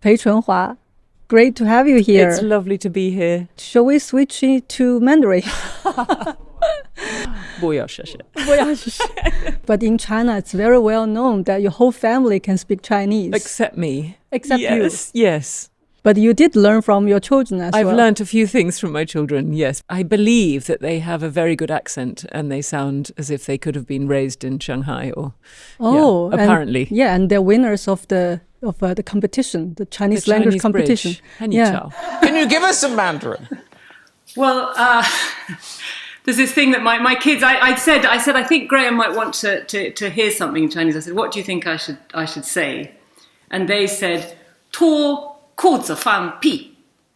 Pei Chunhua, great to have you here. It's lovely to be here. Shall we switch to Mandarin? 不要谢谢. But in China, it's very well known that your whole family can speak Chinese. Except me. Except yes, you. Yes. But you did learn from your children as well. I've learned a few things from my children, yes. I believe that they have a very good accent and they sound as if they could have been raised in Shanghai or apparently. And they're winners of the competition, the Chinese language competition. Yeah. Can you give us some Mandarin? Well, there's this thing that my kids, I said, I think Graham might want to hear something in Chinese. I said, what do you think I should say? And they said, 脱裤子放屁.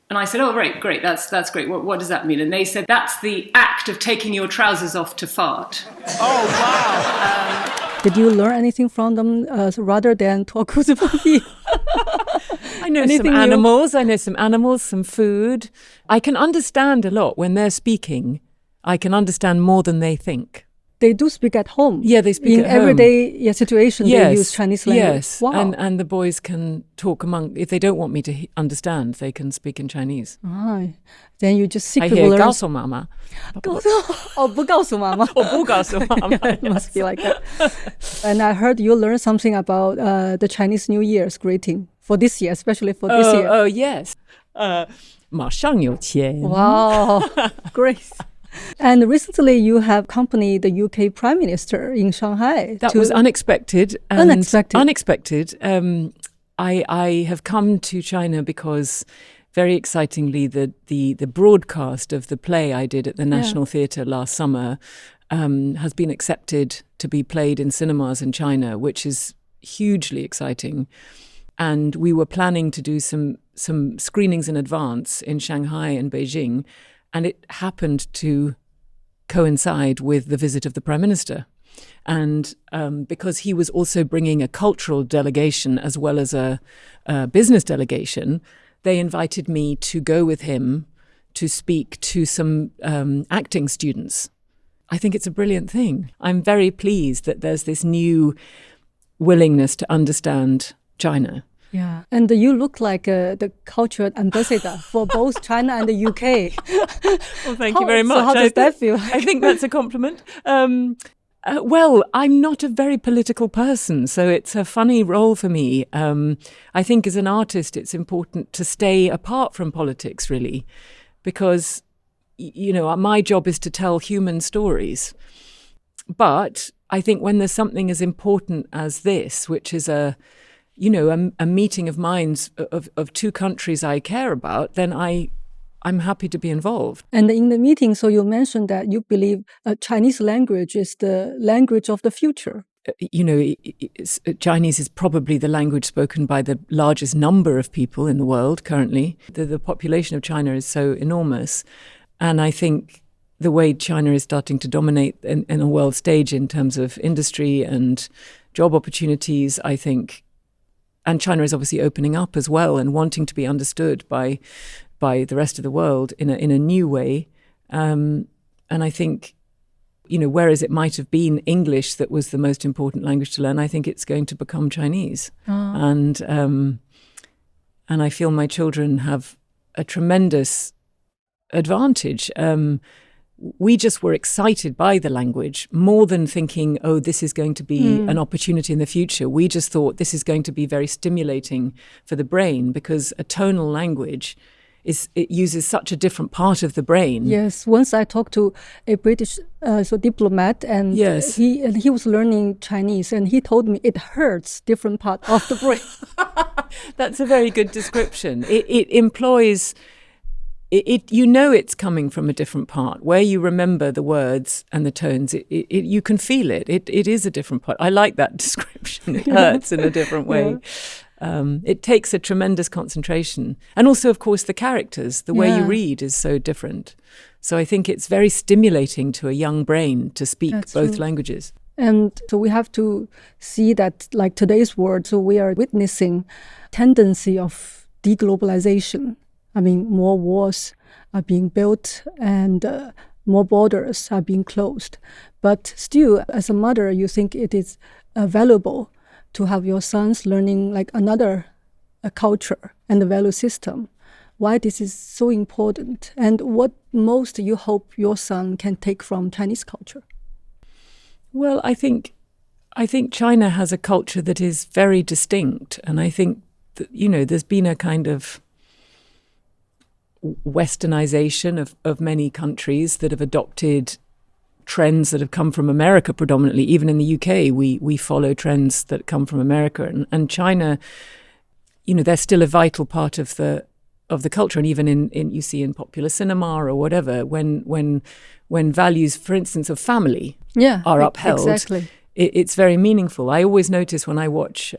And I said, oh, right, great, that's great. What does that mean? And they said, that's the act of taking your trousers off to fart. Oh, wow. Did you learn anything from them rather than 脱裤子放屁? I know some animals. I know some animals, some food. I can understand a lot when they're speaking. I can understand more than they think. They do speak at home. Yeah, they speak at home. In everyday situation, they use Chinese language. Yes, wow. And the boys can talk if they don't want me to understand, they can speak in Chinese. Then you just secretly learn. 告诉妈妈. 不告诉妈妈. 不告诉妈妈. It must be like that. And I heard you learned something about the Chinese New Year's greeting for this year, especially for this year. Oh, yes. 马上有钱. Wow, great. And recently you have accompanied the UK Prime Minister in Shanghai. That was unexpected. Unexpected. I have come to China because, very excitingly, the broadcast of the play I did at the National Theatre last summer has been accepted to be played in cinemas in China, which is hugely exciting. And we were planning to do some screenings in advance in Shanghai and Beijing. And it happened to coincide with the visit of the Prime Minister. And because he was also bringing a cultural delegation as well as a business delegation, they invited me to go with him to speak to some acting students. I think it's a brilliant thing. I'm very pleased that there's this new willingness to understand China. Yeah, and you look like the cultural ambassador for both China and the UK. Well, thank you very much. So how does that feel? I think that's a compliment. Well, I'm not a very political person, so it's a funny role for me. I think as an artist, it's important to stay apart from politics, really, because, my job is to tell human stories. But I think when there's something as important as this, which is a meeting of minds of two countries I care about, then I'm happy to be involved. And in the meeting, so you mentioned that you believe Chinese language is the language of the future. Chinese is probably the language spoken by the largest number of people in the world currently. The population of China is so enormous. And I think the way China is starting to dominate in a world stage in terms of industry and job opportunities, I think. And China is obviously opening up as well and wanting to be understood by the rest of the world in a new way. And I think, whereas it might have been English that was the most important language to learn, I think it's going to become Chinese. And I feel my children have a tremendous advantage. We just were excited by the language more than thinking, oh, this is going to be an opportunity in the future. We just thought this is going to be very stimulating for the brain because a tonal language it uses such a different part of the brain. Yes, once I talked to a British diplomat and he was learning Chinese and he told me it hurts different part of the brain. That's a very good description. It employs... it's coming from a different part where you remember the words and the tones. You can feel it. It is a different part. I like that description. It hurts in a different way. It takes a tremendous concentration. And also, of course, the characters, the way you read is so different. So I think it's very stimulating to a young brain to speak both languages. And so we have to see that, like today's world, so we are witnessing tendency of deglobalization. I mean, more walls are being built and more borders are being closed. But still, as a mother, you think it is valuable to have your sons learning like another culture and the value system. Why this is so important, and what most you hope your son can take from Chinese culture? Well, I think China has a culture that is very distinct, and I think that, there's been a kind of westernization of many countries that have adopted trends that have come from America predominantly. Even in the UK, we follow trends that come from America, and China, they're still a vital part of the culture, and even in you see in popular cinema or whatever, when values, for instance, of family are upheld, exactly. It's very meaningful. I always notice when I watch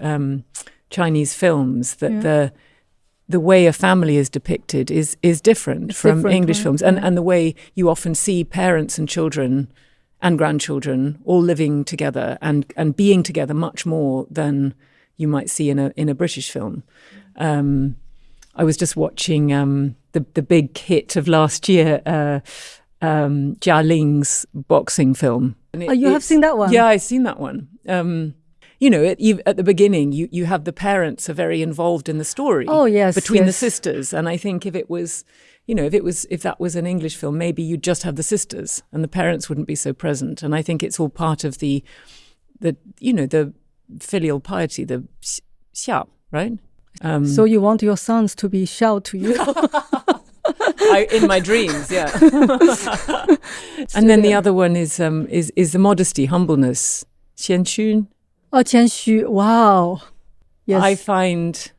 Chinese films that the way a family is depicted is different from English right? films, and the way you often see parents and children and grandchildren all living together and being together much more than you might see in a British film. I was just watching the big hit of last year, Jia Ling's boxing film. You have seen that one? Yeah, I've seen that one. At the beginning, you have the parents are very involved in the story. Oh, yes, between the yes. sisters, and I think if that was an English film, maybe you'd just have the sisters and the parents wouldn't be so present. And I think it's all part of the filial piety, the xia, right? So you want your sons to be xiao to you? In my dreams, yeah. And then the other one is the modesty, humbleness, qianxun. Oh, qianxu. Wow. Yes. I find,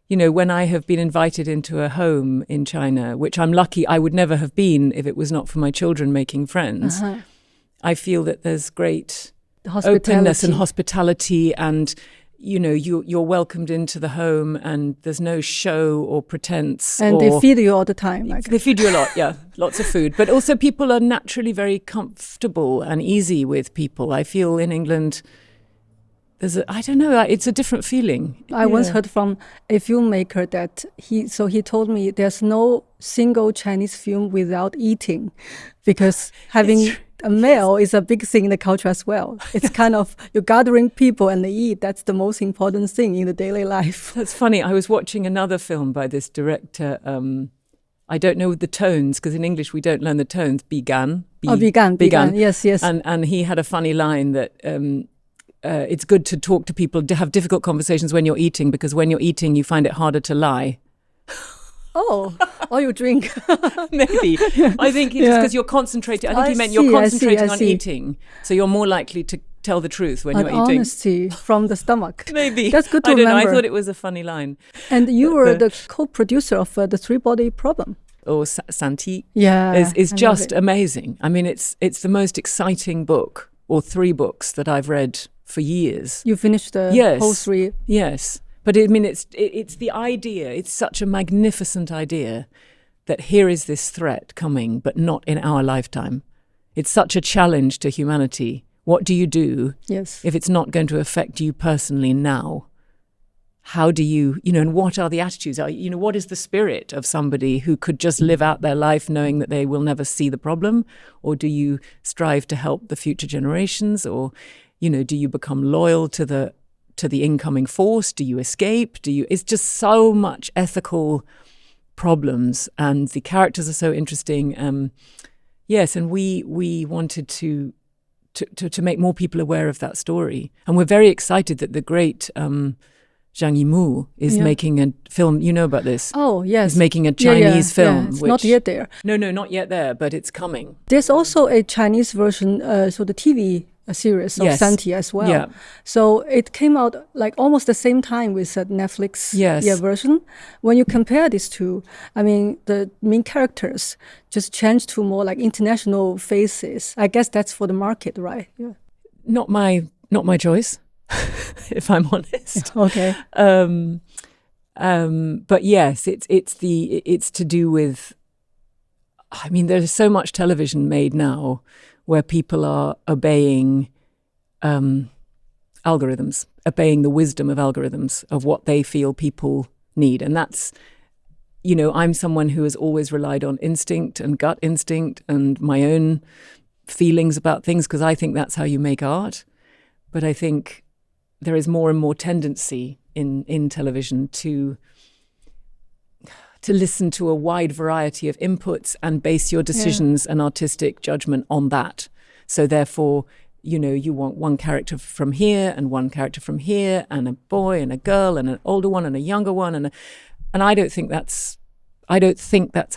when I have been invited into a home in China, which I'm lucky I would never have been if it was not for my children making friends, I feel that there's great openness and hospitality, and you're welcomed into the home, and there's no show or pretense. And they feed you all the time. They feed you a lot, yeah, lots of food. But also people are naturally very comfortable and easy with people. I feel in England, it's a different feeling. I once heard from a filmmaker that he told me there's no single Chinese film without eating, because having a meal is a big thing in the culture as well. It's kind of you're gathering people and they eat. That's the most important thing in the daily life. That's funny. I was watching another film by this director. I don't know the tones, because in English we don't learn the tones. Bigan. Yes. And he had a funny line that it's good to talk to people, to have difficult conversations when you're eating, because when you're eating you find it harder to lie. Oh, or you drink. Maybe. I think it's because you're concentrating. I think he meant you're concentrating on eating. So you're more likely to tell the truth when you're eating. Honesty from the stomach. Maybe. That's good to remember. remember. I thought it was a funny line. And you were the co-producer of the Three-Body Problem. Or Santi. Yeah. Is just amazing. I mean, it's the most exciting book, or 3 books that I've read for years. You finished the whole 3? Yes. But I mean, it's the idea. It's such a magnificent idea that here is this threat coming, but not in our lifetime. It's such a challenge to humanity. What do you do if it's not going to affect you personally now? How do you, and what are the attitudes? What is the spirit of somebody who could just live out their life knowing that they will never see the problem? Or do you strive to help the future generations? Or, do you become loyal to the incoming force? Do you escape? It's just so much ethical problems, and the characters are so interesting. Yes, and we wanted to make more people aware of that story, and we're very excited that the great Zhang Yimou is making a film. You know about this? Oh, yes. He's making a Chinese film. Yeah. It's not yet there. No, not yet there, but it's coming. There's also a Chinese version, so the TV series of Santi as well. Yeah. So it came out like almost the same time with the Netflix version. When you compare these two, I mean, the main characters just changed to more like international faces. I guess that's for the market, right? Yeah. Not my choice, if I'm honest. Okay. But yes, it's to do with. I mean, there's so much television made now where people are obeying algorithms, obeying the wisdom of algorithms of what they feel people need. And that's, I'm someone who has always relied on instinct and gut instinct and my own feelings about things, because I think that's how you make art. But I think there is more and more tendency in television to listen to a wide variety of inputs and base your decisions and artistic judgment on that. So therefore, you want one character from here and one character from here, and a boy and a girl and an older one and a younger one, and I don't think that's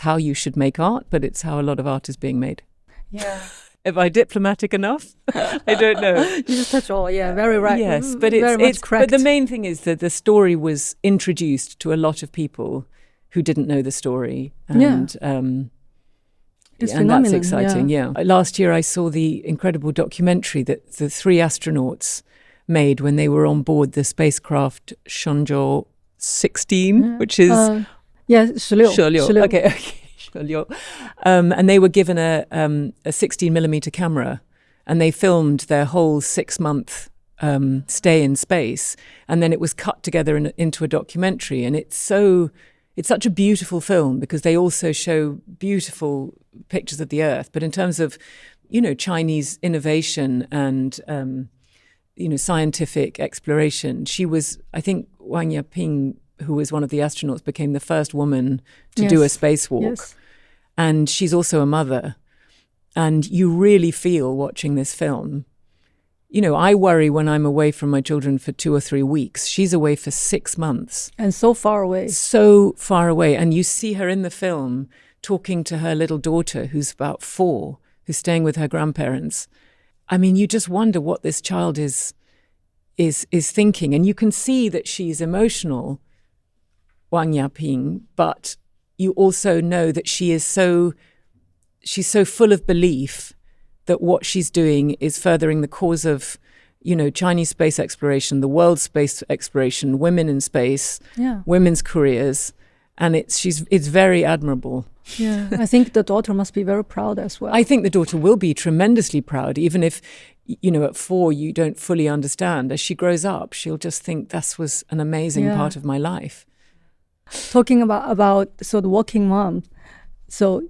how you should make art, but it's how a lot of art is being made. Yeah. Am I diplomatic enough? I don't know. You just touch all, very right. Yes, but but the main thing is that the story was introduced to a lot of people who didn't know the story, and that's exciting. Yeah. Last year I saw the incredible documentary that the 3 astronauts made when they were on board the spacecraft Shenzhou 16, which is 16. Okay. And they were given a 16mm camera, and they filmed their whole 6-month stay in space, and then it was cut together into a documentary. And it's such a beautiful film because they also show beautiful pictures of the Earth. But in terms of, Chinese innovation and, scientific exploration, I think Wang Yaping, who was one of the astronauts, became the first woman to do a spacewalk. Yes. And she's also a mother. And you really feel watching this film. I worry when I'm away from my children for 2 or 3 weeks. She's away for 6 months. And so far away. So far away. And you see her in the film talking to her little daughter, who's about 4, who's staying with her grandparents. I mean, you just wonder what this child is thinking. And you can see that she's emotional, Wang Yaping, but you also know that she's so full of belief that what she's doing is furthering the cause of, Chinese space exploration, the world's space exploration, women in space, women's careers, and it's very admirable. Yeah, I think the daughter must be very proud as well. I think the daughter will be tremendously proud, even if, at 4 you don't fully understand. As she grows up, she'll just think this was an amazing part of my life. Talking about the working mom, so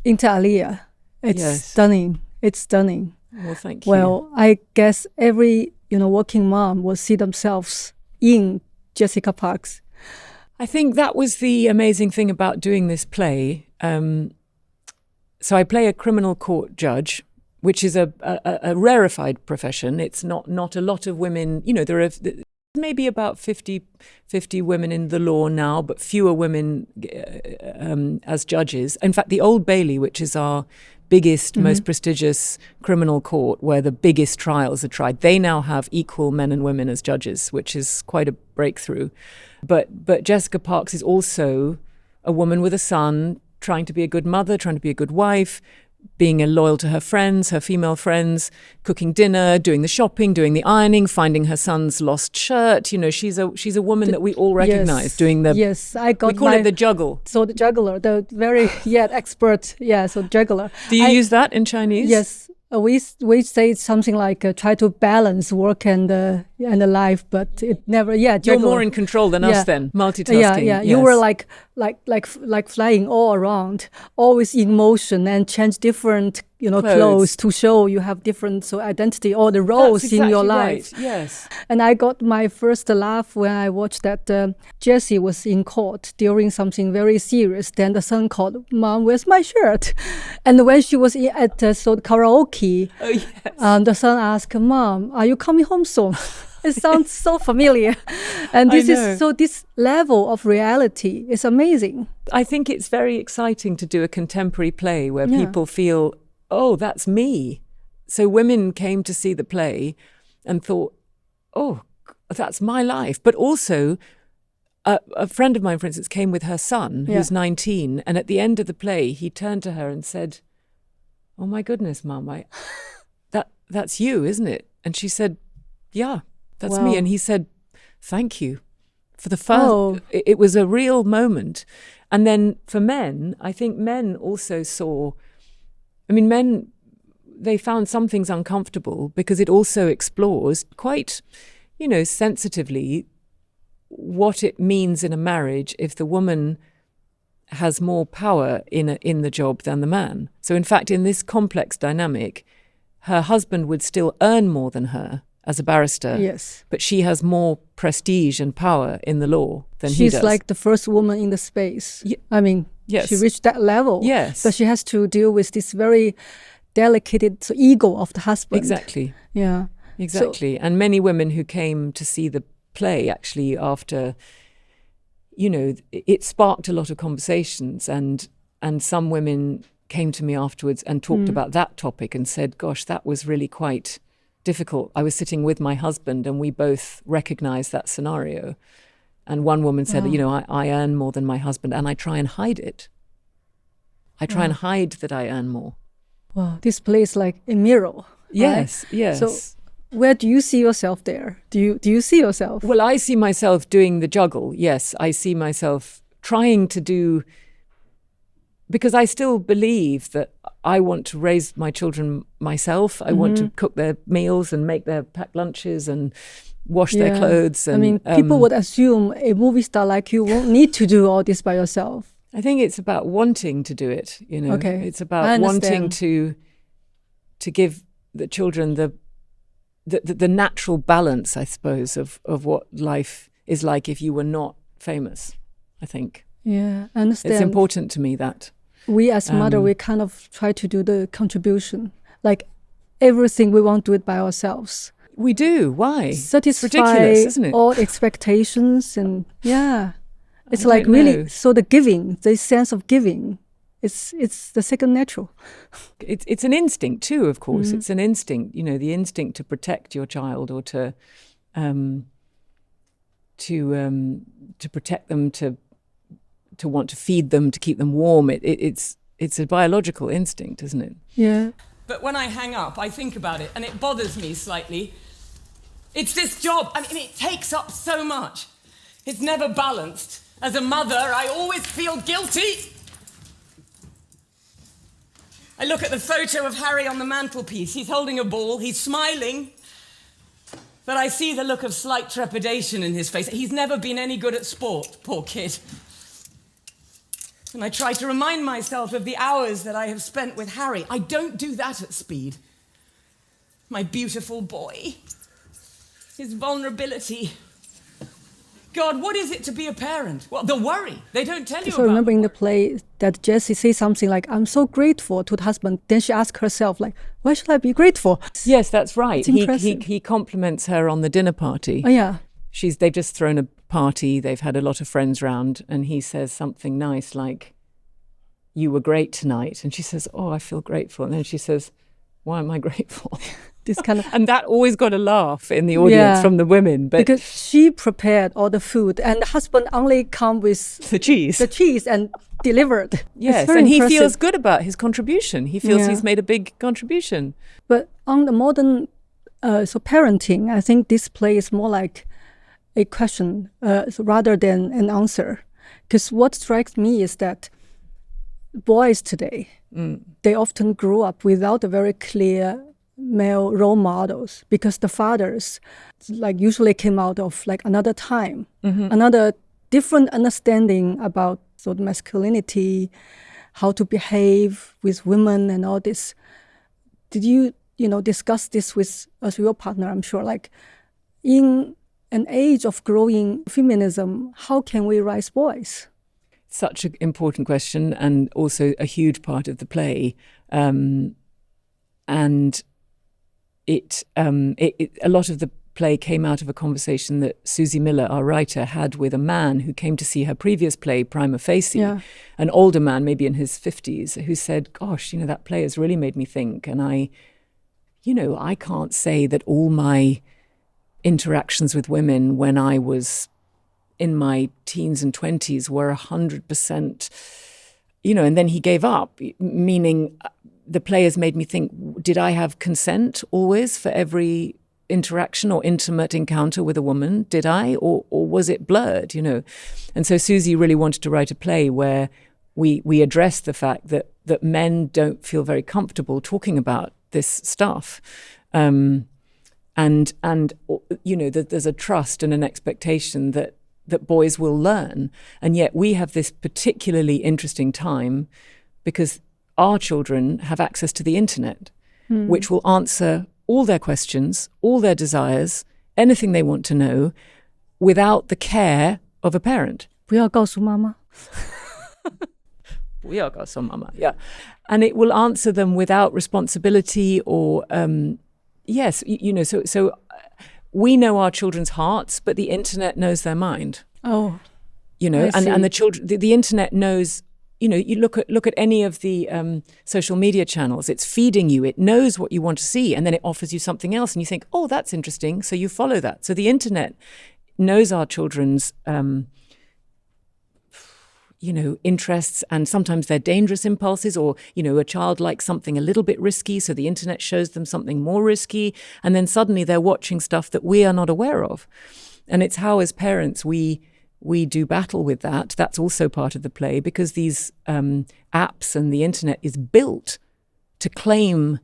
Inter Alia, it's stunning. It's stunning. Well, thank you. Well, I guess every working mom will see themselves in Jessica Parks. I think that was the amazing thing about doing this play. So I play a criminal court judge, which is a rarefied profession. It's not a lot of women. There are maybe about 50 women in the law now, but fewer women as judges. In fact, the Old Bailey, which is our biggest, most prestigious criminal court where the biggest trials are tried, they now have equal men and women as judges, which is quite a breakthrough. But Jessica Parks is also a woman with a son, trying to be a good mother, trying to be a good wife, being loyal to her friends, her female friends, cooking dinner, doing the shopping, doing the ironing, finding her son's lost shirt. She's a woman that we all recognize doing the. Yes, I got. We call it the juggle. So the juggler, the very expert. Yeah, so juggler. Do you use that in Chinese? Yes, we say something like try to balance work and life, but it never. Yeah, juggler. You're more in control than us then, multitasking. Yeah. Yes. You were like flying all around, always in motion, and change different clothes to show you have different identity or the roles in your life. Right. Yes. And I got my first laugh when I watched that Jessie was in court during something very serious. Then the son called, "Mom, where's my shirt?" And when she was at the karaoke, the son asked, "Mom, are you coming home soon?" It sounds so familiar. And this level of reality is amazing. I think it's very exciting to do a contemporary play where people feel, oh, that's me. So women came to see the play and thought, oh, that's my life. But also, a friend of mine, for instance, came with her son, who's 19. And at the end of the play, he turned to her and said, "Oh, my goodness, Mum, that's you, isn't it?" And she said, "Yeah. That's me." And he said, "Thank you." For the first, it was a real moment. And then for men, I think men also saw, men, they found some things uncomfortable because it also explores quite, sensitively what it means in a marriage if the woman has more power in the job than the man. So in fact, in this complex dynamic, her husband would still earn more than her as a barrister. Yes. But she has more prestige and power in the law than he does. She's like the first woman in the space. I mean, yes. she reached that level. Yes. But she has to deal with this very delicate ego of the husband. Exactly. Yeah. Exactly. And many women who came to see the play actually after, you know, it sparked a lot of conversations, and some women came to me afterwards and talked about that topic and said, gosh, that was really quite difficult. I was sitting with my husband and we both recognized that scenario. And one woman said, you know, I earn more than my husband and I try and hide it. I try and hide that I earn more. Wow, this play is like a mirror. Yes, right? yes. So where do you see yourself there? Do you see yourself? Well, I see myself doing the juggle. Yes, I see myself trying to do, because I still believe that I want to raise my children myself. I want to cook their meals and make their packed lunches and wash their clothes. And, I mean, people would assume a movie star like you won't need to do all this by yourself. I think it's about wanting to do it, you know. Okay. It's about wanting to give the children the natural balance, I suppose, of what life is like if you were not famous, I think. Yeah, I understand. It's important to me that. We as mother, we kind of try to do the contribution. Like everything we won't do it by ourselves. We do. Why? Satisfy it's ridiculous, isn't it? all expectations and it's I like don't really, know. so the giving, the sense of giving, it's the second natural. It's an instinct too, of course. It's an instinct, you know, the instinct to protect your child or to protect them, to want to feed them, to keep them warm. It's a biological instinct, isn't it? Yeah. But when I hang up, I think about it and it bothers me slightly. It's this job. I mean, it takes up so much. It's never balanced. As a mother, I always feel guilty. I look at the photo of Harry on the mantelpiece. He's holding a ball. He's smiling. But I see the look of slight trepidation in his face. He's never been any good at sport, poor kid. And I try to remind myself of the hours that I have spent with Harry. I don't do that at speed. My beautiful boy. His vulnerability. God, what is it to be a parent? Well, the worry. They don't tell you So about. I remember in the play that Jessie says something like, I'm so grateful to the husband. Then she asks herself, like, why should I be grateful? Yes, that's right. It's impressive. He compliments her on the dinner party. Oh, yeah. They've just thrown a party. They've had a lot of friends round, and he says something nice like, "You were great tonight." And she says, "Oh, I feel grateful." And then she says, "Why am I grateful?" This kind of... And that always got a laugh in the audience from the women. But because she prepared all the food and the husband only come with the cheese. And delivered. Yes, It's very and he impressive. feels good about his contribution. He feels he's made a big contribution. But on the modern so parenting, I think this play is more like a question rather than an answer. Because what strikes me is that boys today, they often grow up without a very clear male role models, because the fathers like usually came out of like another time, another different understanding about sort of masculinity, how to behave with women and all this. Did you discuss this with your partner? I'm sure, like in an age of growing feminism, how can we raise boys? Such an important question, and also a huge part of the play. And a lot of the play came out of a conversation that Susie Miller, our writer, had with a man who came to see her previous play, Prima Facie, an older man, maybe in his 50s, who said, "Gosh, that play has really made me think. And I can't say that all my interactions with women when I was in my teens and 20s were 100%, and then he gave up, meaning the play has made me think, did I have consent always for every interaction or intimate encounter with a woman? Did I? Or was it blurred, And so Susie really wanted to write a play where we address the fact that men don't feel very comfortable talking about this stuff. And there's a trust and an expectation that boys will learn. And yet we have this particularly interesting time because our children have access to the internet, which will answer all their questions, all their desires, anything they want to know, without the care of a parent. 不要告诉妈妈。不要告诉妈妈, yeah. And it will answer them without responsibility or, yes, so we know our children's hearts, but the internet knows their mind. Oh, and the children, the internet knows, you look at any of the social media channels, it's feeding you, it knows what you want to see, and then it offers you something else, and you think, oh, that's interesting, so you follow that. So the internet knows our children's interests, and sometimes they're dangerous impulses, or, a child likes something a little bit risky, so the internet shows them something more risky, and then suddenly they're watching stuff that we are not aware of. And it's how, as parents, we do battle with that. That's also part of the play, because these apps and the internet is built to claim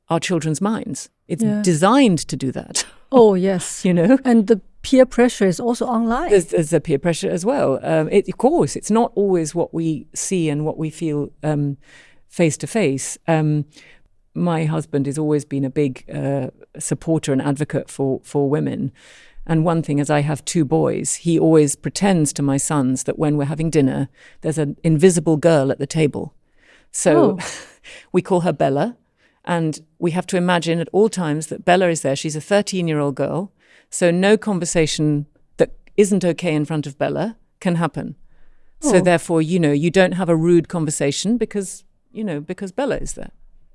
our children's minds. It's designed to do that. Oh, yes. And the peer pressure is also online. There's a peer pressure as well. Of course, it's not always what we see and what we feel face to face. My husband has always been a big supporter and advocate for women. And one thing, as I have 2 boys, he always pretends to my sons that when we're having dinner, there's an invisible girl at the table. So we call her Bella. And we have to imagine at all times that Bella is there. She's a 13-year-old girl. So no conversation that isn't okay in front of Bella can happen. So therefore, you don't have a rude conversation because Bella is there.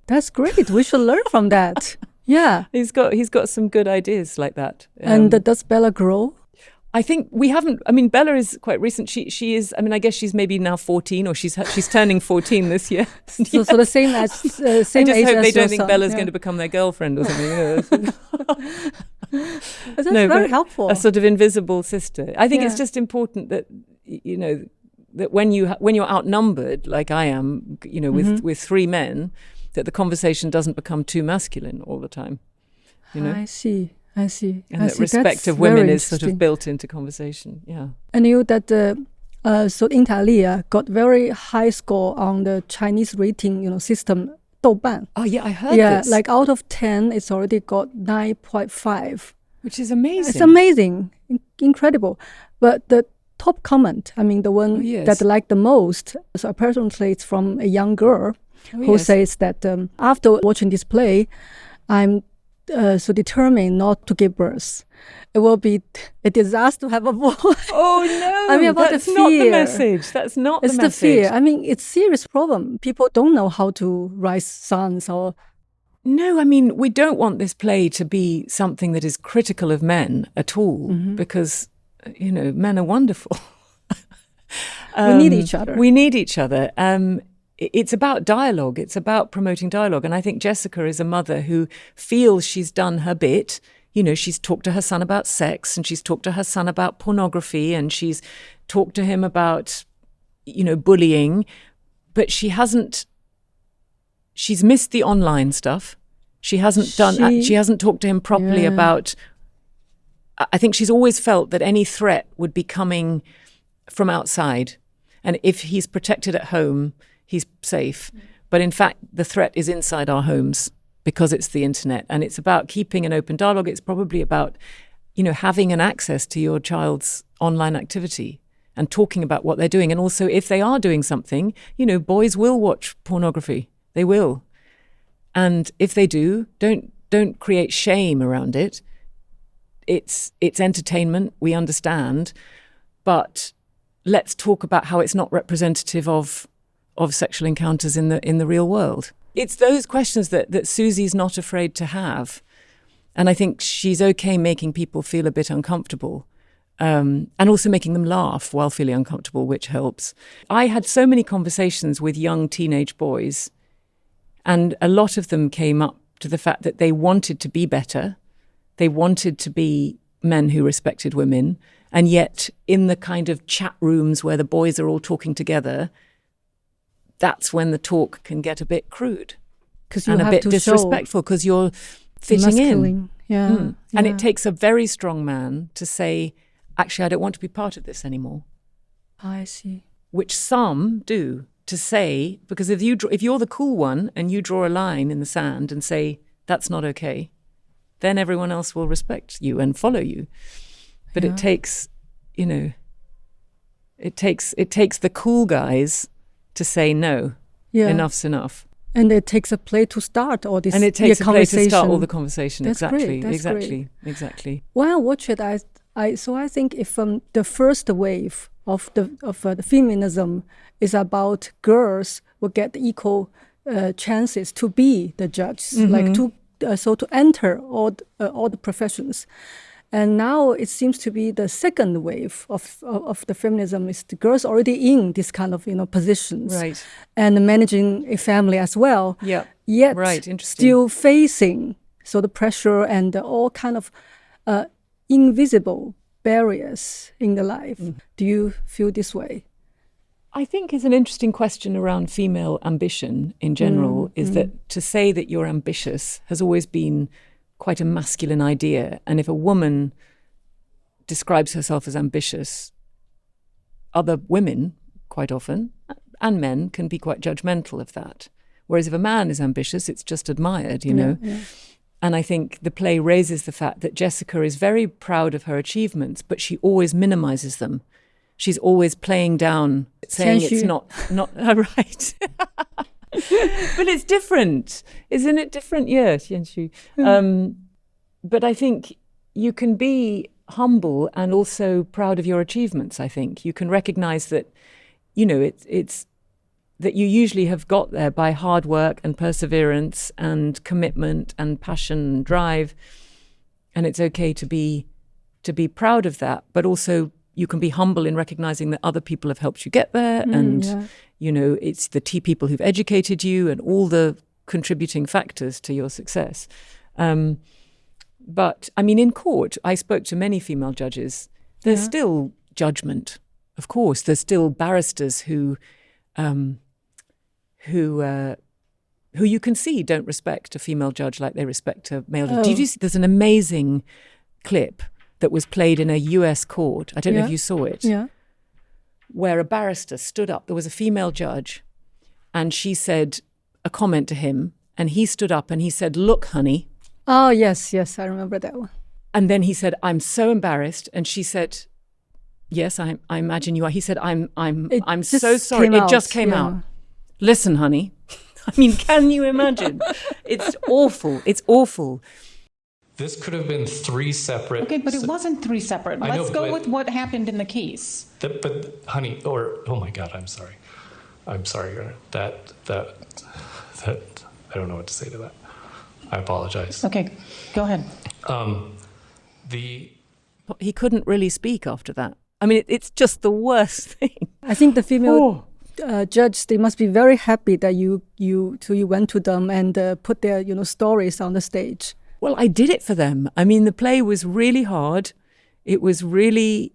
That's great. We should learn from that. Yeah. He's got some good ideas like that. And does Bella grow? I think we haven't. I mean, Bella is quite recent. She is. I mean, I guess she's maybe now 14, or she's turning 14 this year. So the same age I just as hope they your don't think son. Bella's going to become their girlfriend or something. That's very helpful. A sort of invisible sister. I think it's just important that that when you're outnumbered, like I am, with 3 men, that the conversation doesn't become too masculine all the time. I see. And that respect of women is sort of built into conversation. Yeah. I knew that so Inter Alia got very high score on the Chinese rating system, 豆瓣. Oh yeah, I heard this. Like out of 10, it's already got 9.5. Which is amazing. It's amazing. Incredible. But the top comment, I mean the one that I like the most, so apparently it's from a young girl who says that after watching this play, I'm so determined not to give birth. It will be a disaster to have a boy. Oh no! I mean, about that's the fear. Not the message. That's not it's the message. It's the fear. I mean, it's a serious problem. People don't know how to raise sons or... No, I mean, we don't want this play to be something that is critical of men at all, because, men are wonderful. We need each other. We need each other. It's about dialogue. It's about promoting dialogue. And I think Jessica is a mother who feels she's done her bit. She's talked to her son about sex, and she's talked to her son about pornography, and she's talked to him about, bullying. But she's missed the online stuff. She hasn't talked to him properly about, I think she's always felt that any threat would be coming from outside. And if he's protected at home, he's safe. But in fact, the threat is inside our homes because it's the internet. And it's about keeping an open dialogue. It's probably about, having an access to your child's online activity and talking about what they're doing. And also, if they are doing something, boys will watch pornography. They will. And if they do, don't create shame around it. It's entertainment, we understand. But let's talk about how it's not representative of sexual encounters in the real world. It's those questions that Susie's not afraid to have. And I think she's okay making people feel a bit uncomfortable, and also making them laugh while feeling uncomfortable, which helps. I had so many conversations with young teenage boys, and a lot of them came up to the fact that they wanted to be better. They wanted to be men who respected women. And yet in the kind of chat rooms where the boys are all talking together, that's when the talk can get a bit crude and a bit disrespectful because you're fitting in. Yeah. And it takes a very strong man to say, actually, I don't want to be part of this anymore. I see. Which some do, to say, because if you're the cool one and you draw a line in the sand and say, that's not okay, then everyone else will respect you and follow you. But it takes, it takes the cool guys to say no. Yeah. Enough's enough. And it takes a play to start all this. And it takes a play to start all the conversation. That's exactly. Great. That's exactly. Great. Exactly. When I watch it, I think if the first wave of the feminism is about girls will get equal chances to be the judges, like to enter all the professions. And now it seems to be the second wave of the feminism is the girls already in this kind of positions, right, and managing a family as well. Yeah. Yet right. Interesting. Still facing the pressure and all kind of invisible barriers in the life. Do you feel this way? I think it's an interesting question around female ambition in general. Is that to say that you're ambitious has always been quite a masculine idea. And if a woman describes herself as ambitious, other women, quite often, and men, can be quite judgmental of that. Whereas if a man is ambitious, it's just admired, you know. Yeah. And I think the play raises the fact that Jessica is very proud of her achievements, but she always minimizes them. She's always playing down, saying it's not right. But it's different. Isn't it different? Yes, Xianshu. But I think you can be humble and also proud of your achievements, I think. You can recognize that, it's that you usually have got there by hard work and perseverance and commitment and passion and drive. And it's okay to be proud of that, but also you can be humble in recognizing that other people have helped you get there. It's the people who've educated you and all the contributing factors to your success. But I mean, in court, I spoke to many female judges. There's still judgment, of course. There's still barristers who you can see don't respect a female judge like they respect a male judge. Did you see? There's an amazing clip that was played in a US court. I don't know if you saw it. Yeah. Where a barrister stood up. There was a female judge, and she said a comment to him, and he stood up and he said, "Look, honey." Oh, yes, I remember that one. And then he said, "I'm so embarrassed." And she said, "Yes, I imagine you are." He said, I'm so sorry. It just came out. Listen, honey. I mean, can you imagine? It's awful. It's awful. This could have been three separate... Okay, but it wasn't three separate. Let's go with what happened in the case. But, honey, oh my God, I'm sorry. I'm sorry, Your Honor. That, I don't know what to say to that. I apologize. Okay, go ahead. He couldn't really speak after that. I mean, it's just the worst thing. I think the female judge, they must be very happy that you went to them and put their stories on the stage. Well, I did it for them. I mean, the play was really hard. It was really...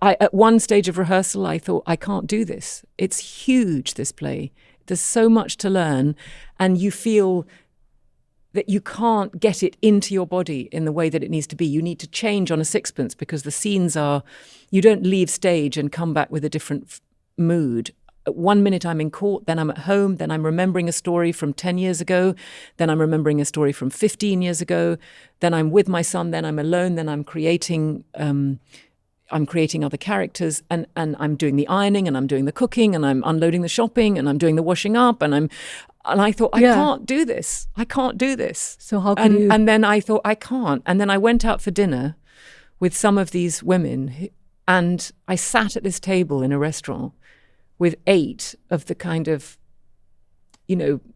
at one stage of rehearsal, I thought, I can't do this. It's huge, this play. There's so much to learn, and you feel that you can't get it into your body in the way that it needs to be. You need to change on a sixpence because the scenes are... You don't leave stage and come back with a different mood. 1 minute I'm in court, then I'm at home, then I'm remembering a story from 10 years ago, then I'm remembering a story from 15 years ago, then I'm with my son, then I'm alone, then I'm creating other characters, and I'm doing the ironing, and I'm doing the cooking, and I'm unloading the shopping, and I'm doing the washing up, and I thought, I can't do this. I can't do this. So how can you... And then I thought, I can't. And then I went out for dinner with some of these women, and I sat at this table in a restaurant with 8 of the kind of,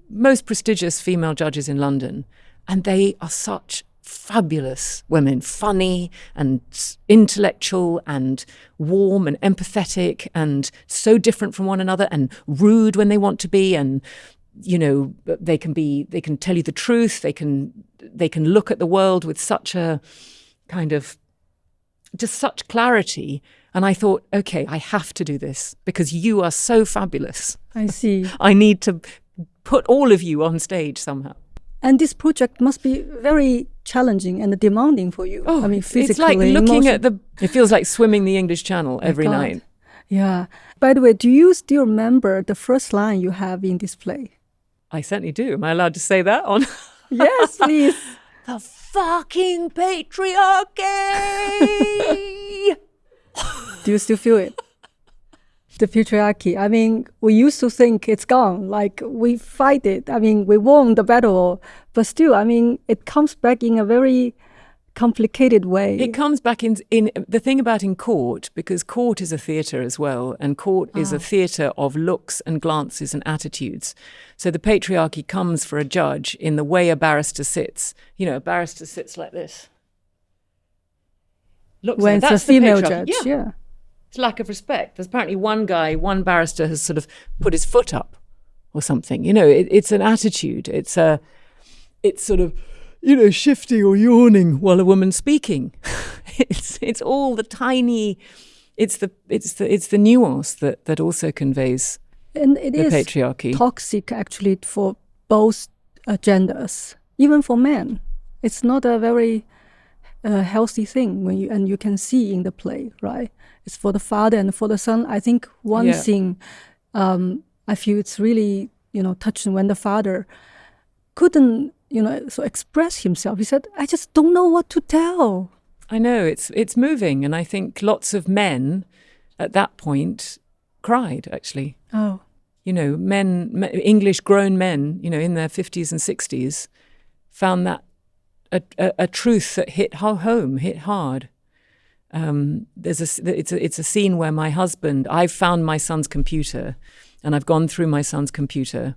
most prestigious female judges in London. And they are such fabulous women, funny and intellectual and warm and empathetic and so different from one another and rude when they want to be. And, they can tell you the truth. They can look at the world with such a kind of, just such clarity. And I thought, okay, I have to do this because you are so fabulous. I see. I need to put all of you on stage somehow. And this project must be very challenging and demanding for you. Oh, I mean, physically. It's like looking at it feels like swimming the English Channel every night. Yeah. By the way, do you still remember the first line you have in this play? I certainly do. Am I allowed to say that on? Yes, please. the fucking patriarchy. Do you still feel it? The patriarchy. I mean, we used to think it's gone, like we fight it. I mean, we won the battle, but still, I mean, it comes back in a very complicated way. It comes back in the thing about in court, because court is a theatre as well, and court is a theatre of looks and glances and attitudes. So the patriarchy comes for a judge in the way a barrister sits. You know, a barrister sits like this. Looks when like, it's a female judge, yeah. It's lack of respect. There's apparently one barrister has sort of put his foot up or something. You know, it's an attitude. It's sort of, you know, shifting or yawning while a woman's speaking. it's all the tiny. It's the nuance that also conveys and it the is patriarchy. Toxic actually for both genders, even for men. It's not a very healthy thing when you can see in the play, right? It's for the father and for the son. I think one thing I feel it's really, you know, touching when the father couldn't, you know, so express himself. He said, "I just don't know what to tell." I know it's moving, and I think lots of men at that point cried. Actually, you know, English grown men, you know, in their 50s and 60s, found that a truth that hit home, hit hard. It's a scene where I've found my son's computer, and I've gone through my son's computer,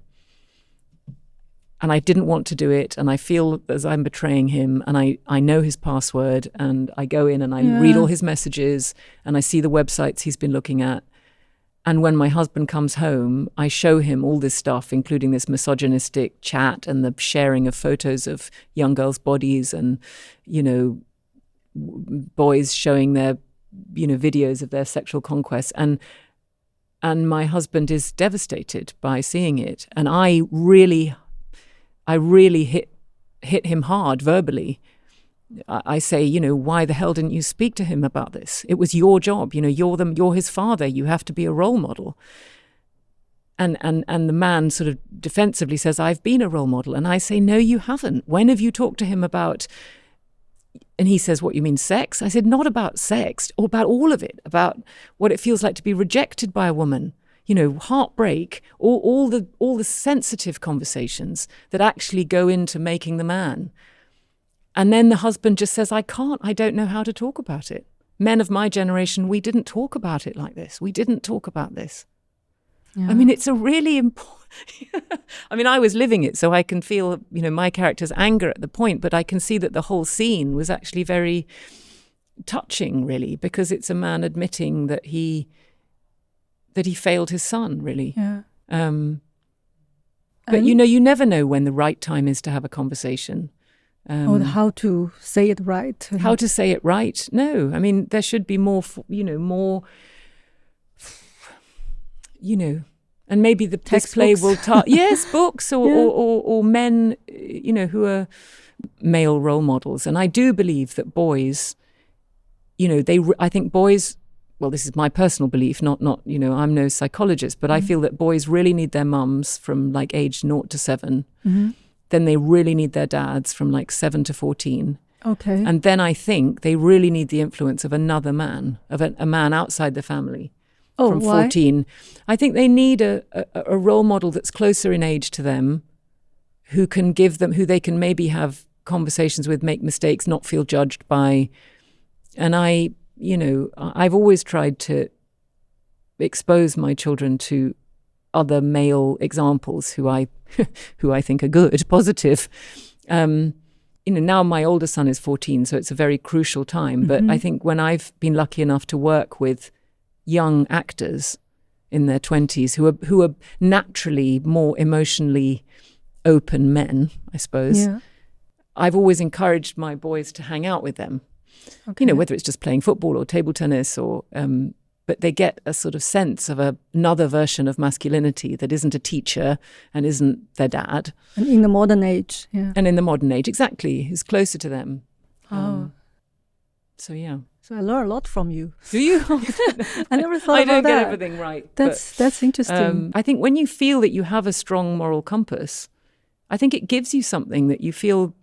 and I didn't want to do it, and I feel as I'm betraying him, and I know his password, and I go in and I read all his messages, and I see the websites he's been looking at. And when my husband comes home, I show him all this stuff, including this misogynistic chat and the sharing of photos of young girls' bodies, and, you know, boys showing their, you know, videos of their sexual conquests. And my husband is devastated by seeing it. And I really hit him hard verbally. I say, you know, why the hell didn't you speak to him about this? It was your job. You know, you're his father. You have to be a role model. And the man sort of defensively says, I've been a role model. And I say, no, you haven't. When have you talked to him about? And he says, what, you mean sex? I said, not about sex, or about all of it, about what it feels like to be rejected by a woman. You know, heartbreak, all the sensitive conversations that actually go into making the man. And then the husband just says, I don't know how to talk about it. Men of my generation, we didn't talk about it like this. We didn't talk about this. Yeah. I mean, it's a really important... I mean, I was living it, so I can feel, you know, my character's anger at the point, but I can see that the whole scene was actually very touching, really, because it's a man admitting that he failed his son, really. Yeah. But, you know, you never know when the right time is to have a conversation. Or how to say it right. How to say it right. No, I mean, there should be more, and maybe this play will yes, books or men, you know, who are male role models. And I do believe that boys, you know, I think boys, well, this is my personal belief, not, you know, I'm no psychologist, but I feel that boys really need their mums from like age 0 to 7. Mm-hmm. Then they really need their dads from like 7 to 14. Okay. And then I think they really need the influence of another man, of a man outside the family from 14. Why? I think they need a role model that's closer in age to them, who they can maybe have conversations with, make mistakes, not feel judged by. And I've always tried to expose my children to other male examples who I think are good, positive. Now my older son is 14, so it's a very crucial time. But I think when I've been lucky enough to work with young actors in their 20s who are naturally more emotionally open men, I suppose, I've always encouraged my boys to hang out with them. Okay. You know, whether it's just playing football or table tennis or but they get a sort of sense of another version of masculinity that isn't a teacher and isn't their dad. And in the modern age, And in the modern age, exactly, is closer to them. So, yeah. So I learn a lot from you. Do you? I never thought I about that. don't get everything right. That's interesting. I think when you feel that you have a strong moral compass, I think it gives you something that you feel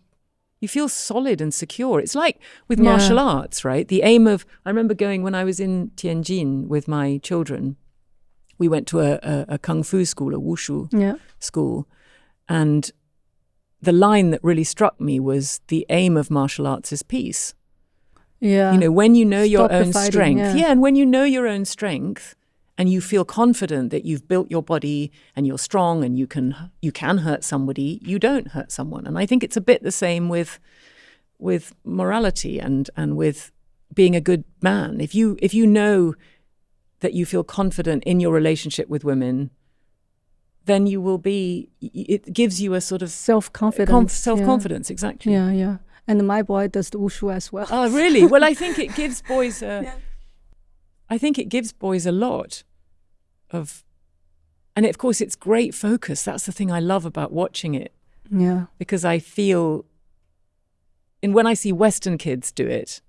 You feel solid and secure. It's like with martial arts, right? The aim of, I remember going when I was in Tianjin with my children, we went to a kung fu school, a wushu school. And the line that really struck me was the aim of martial arts is peace. Yeah. You know, when you know your own fighting, strength. Yeah, and when you know your own strength and you feel confident that you've built your body and you're strong and you can hurt somebody, you don't hurt someone. And I think it's a bit the same with morality and with being a good man. If you know that you feel confident in your relationship with women, then you will be, it gives you a sort of self-confidence. Self-confidence, exactly. Yeah, yeah. And my boy does the wushu as well. Oh, really? Well, I think it gives boys I think it gives boys a lot of, and of course it's great focus. That's the thing I love about watching it. Yeah. Because I feel, and when I see Western kids do it,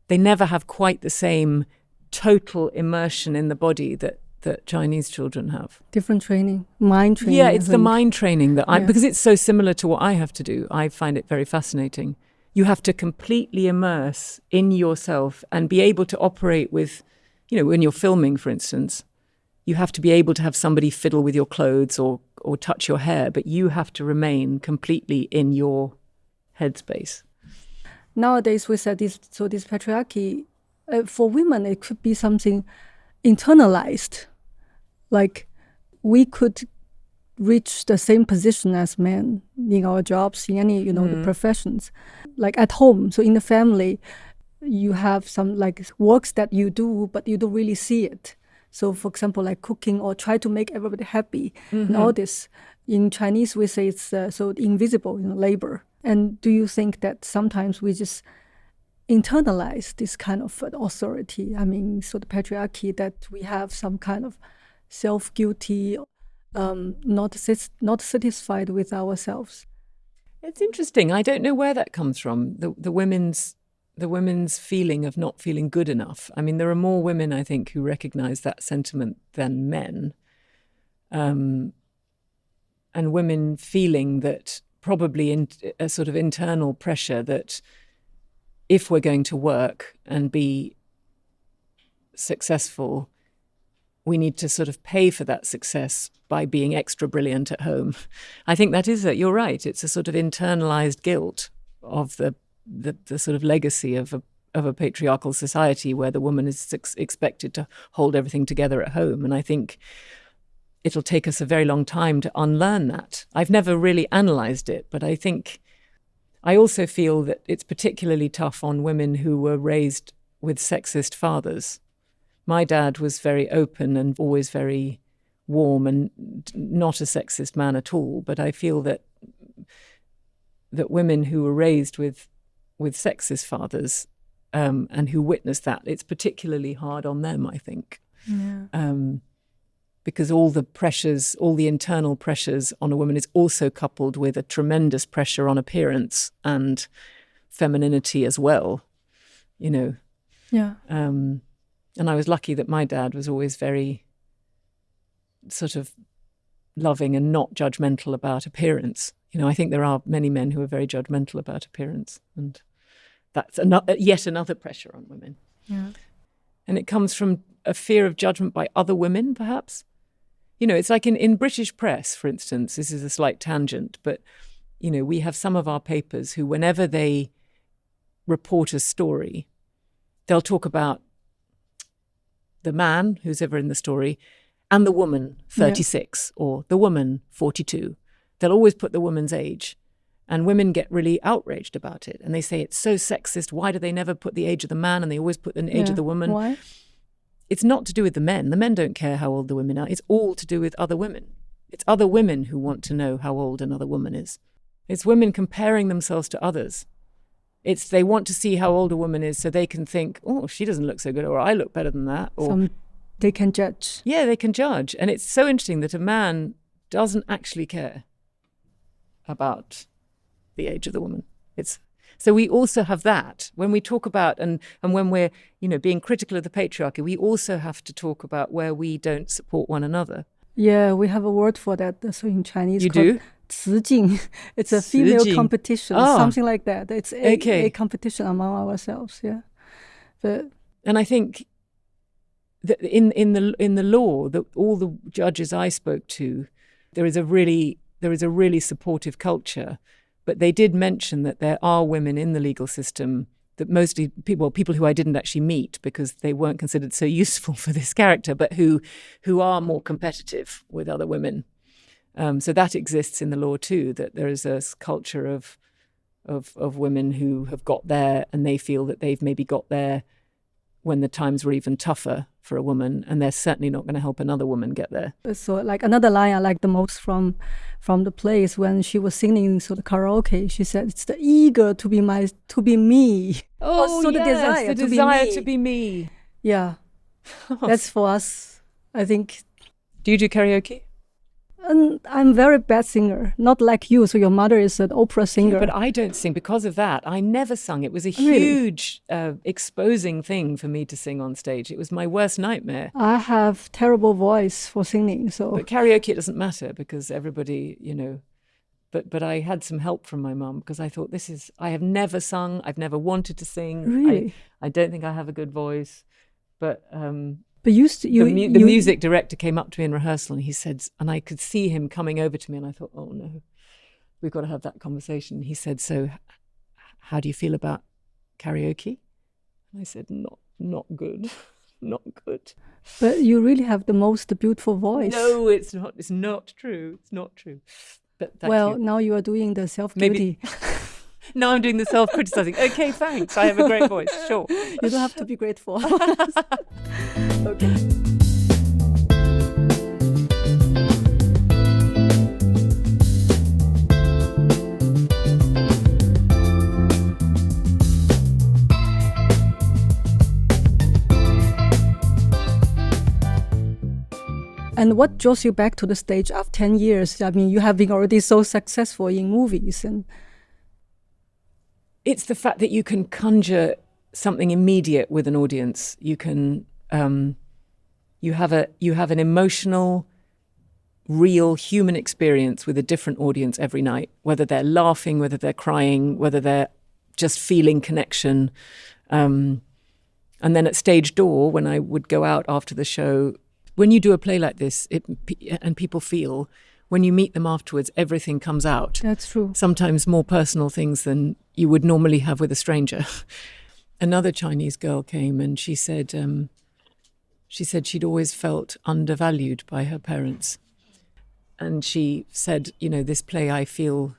they never have quite the same total immersion in the body that Chinese children have. Different training, mind training. Yeah, it's the mind training that because it's so similar to what I have to do. I find it very fascinating. You have to completely immerse in yourself and be able to operate with, you know, when you're filming, for instance, you have to be able to have somebody fiddle with your clothes or touch your hair, but you have to remain completely in your headspace. Nowadays, we said this patriarchy, for women, it could be something internalized. Like we could reach the same position as men in our jobs, in any, the professions, like at home. So in the family, you have some like works that you do, but you don't really see it. So for example, like cooking or try to make everybody happy and all this. In Chinese, we say it's so invisible, labor. And do you think that sometimes we just internalize this kind of authority? I mean, so the patriarchy, that we have some kind of self-guilty, not satisfied with ourselves. It's interesting. I don't know where that comes from. The women's feeling of not feeling good enough. I mean, there are more women, I think, who recognize that sentiment than men. And women feeling that probably in a sort of internal pressure that if we're going to work and be successful, we need to sort of pay for that success by being extra brilliant at home. I think that is it. You're right. It's a sort of internalized guilt of the sort of legacy of a patriarchal society where the woman is expected to hold everything together at home. And I think it'll take us a very long time to unlearn that. I've never really analyzed it, but I also feel that it's particularly tough on women who were raised with sexist fathers. My dad was very open and always very warm and not a sexist man at all. But I feel that women who were raised with sexist fathers and who witnessed that, it's particularly hard on them, I think. Yeah. Because all the internal pressures on a woman is also coupled with a tremendous pressure on appearance and femininity as well, Yeah. And I was lucky that my dad was always very sort of loving and not judgmental about appearance. I think there are many men who are very judgmental about appearance, and that's yet another pressure on women. Yeah. And it comes from a fear of judgment by other women, perhaps. It's like in British press, for instance, this is a slight tangent, but, we have some of our papers who, whenever they report a story, they'll talk about the man who's ever in the story and the woman 36 or the woman 42. They'll always put the woman's age, and women get really outraged about it. And they say, it's so sexist. Why do they never put the age of the man and they always put the age of the woman? Why? It's not to do with the men. The men don't care how old the women are. It's all to do with other women. It's other women who want to know how old another woman is. It's women comparing themselves to others. They want to see how old a woman is so they can think, oh, she doesn't look so good, or I look better than that. Or they can judge. Yeah, they can judge. And it's so interesting that a man doesn't actually care about the age of the woman. So we also have that. When we talk about, and when we're, being critical of the patriarchy, we also have to talk about where we don't support one another. Yeah, we have a word for that. So in Chinese, you do? Cijing. It's a female Cijing. competition, something like that. It's a competition among ourselves, yeah. And I think that in the law, that all the judges I spoke to, there is a really supportive culture, but they did mention that there are women in the legal system that mostly people who I didn't actually meet because they weren't considered so useful for this character, but who are more competitive with other women. So that exists in the law too, that there is a culture of women who have got there and they feel that they've maybe got there when the times were even tougher for a woman, and they're certainly not going to help another woman get there. So like another line I like the most from the play is when she was singing the karaoke, she said, "It's the eager to be me." Oh, so yes, the desire to be me. Yeah, that's for us, I think. Do you do karaoke? And I'm a very bad singer, not like you. So your mother is an opera singer. Yeah, but I don't sing because of that. I never sung. It was a huge exposing thing for me to sing on stage. It was my worst nightmare. I have terrible voice for singing. But karaoke, it doesn't matter because everybody, But I had some help from my mum because I thought I have never sung. I've never wanted to sing. Really? I don't think I have a good voice. But the music director came up to me in rehearsal and he said, and I could see him coming over to me and I thought, oh no, we've got to have that conversation. He said, so how do you feel about karaoke? And I said, not good, not good. But you really have the most beautiful voice. No, it's not. It's not true. It's not true. But thank you. Now you are doing the self-beauty. Now I'm doing the self-criticizing. Okay, thanks. I have a great voice. Sure. You don't have to be grateful. Okay. And what draws you back to the stage after 10 years? I mean, you have been already so successful in movies. And it's the fact that you can conjure something immediate with an audience. You can, you have an emotional, real human experience with a different audience every night, whether they're laughing, whether they're crying, whether they're just feeling connection. And then at stage door, when I would go out after the show, when you do a play like this, and people feel, when you meet them afterwards, everything comes out. That's true. Sometimes more personal things than you would normally have with a stranger. Another Chinese girl came and she said she'd always felt undervalued by her parents. And she said, this play, I feel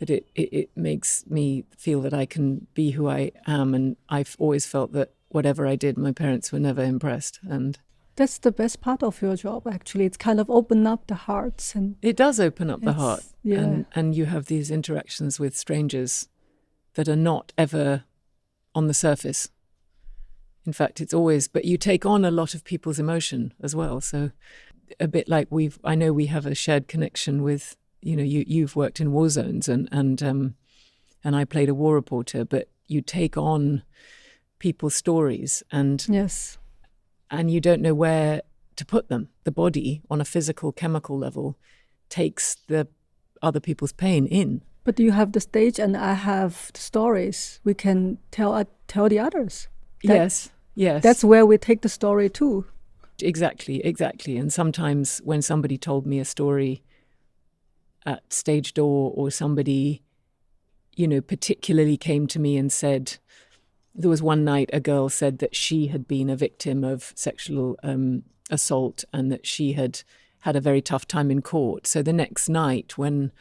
that it makes me feel that I can be who I am. And I've always felt that whatever I did, my parents were never impressed. And that's the best part of your job, actually. It's kind of open up the hearts. And it does open up the heart. Yeah. And you have these interactions with strangers that are not ever on the surface. In fact, it's always, but you take on a lot of people's emotion as well. So a bit like I know we have a shared connection with, you've worked in war zones and I played a war reporter, but you take on people's stories and yes. And you don't know where to put them. The body, on a physical, chemical level, takes the other people's pain in. But you have the stage and I have the stories. We can tell the others. Yes. That's where we take the story too. Exactly. And sometimes when somebody told me a story at stage door, or somebody, particularly came to me and said, there was one night a girl said that she had been a victim of sexual assault and that she had had a very tough time in court. So the next night when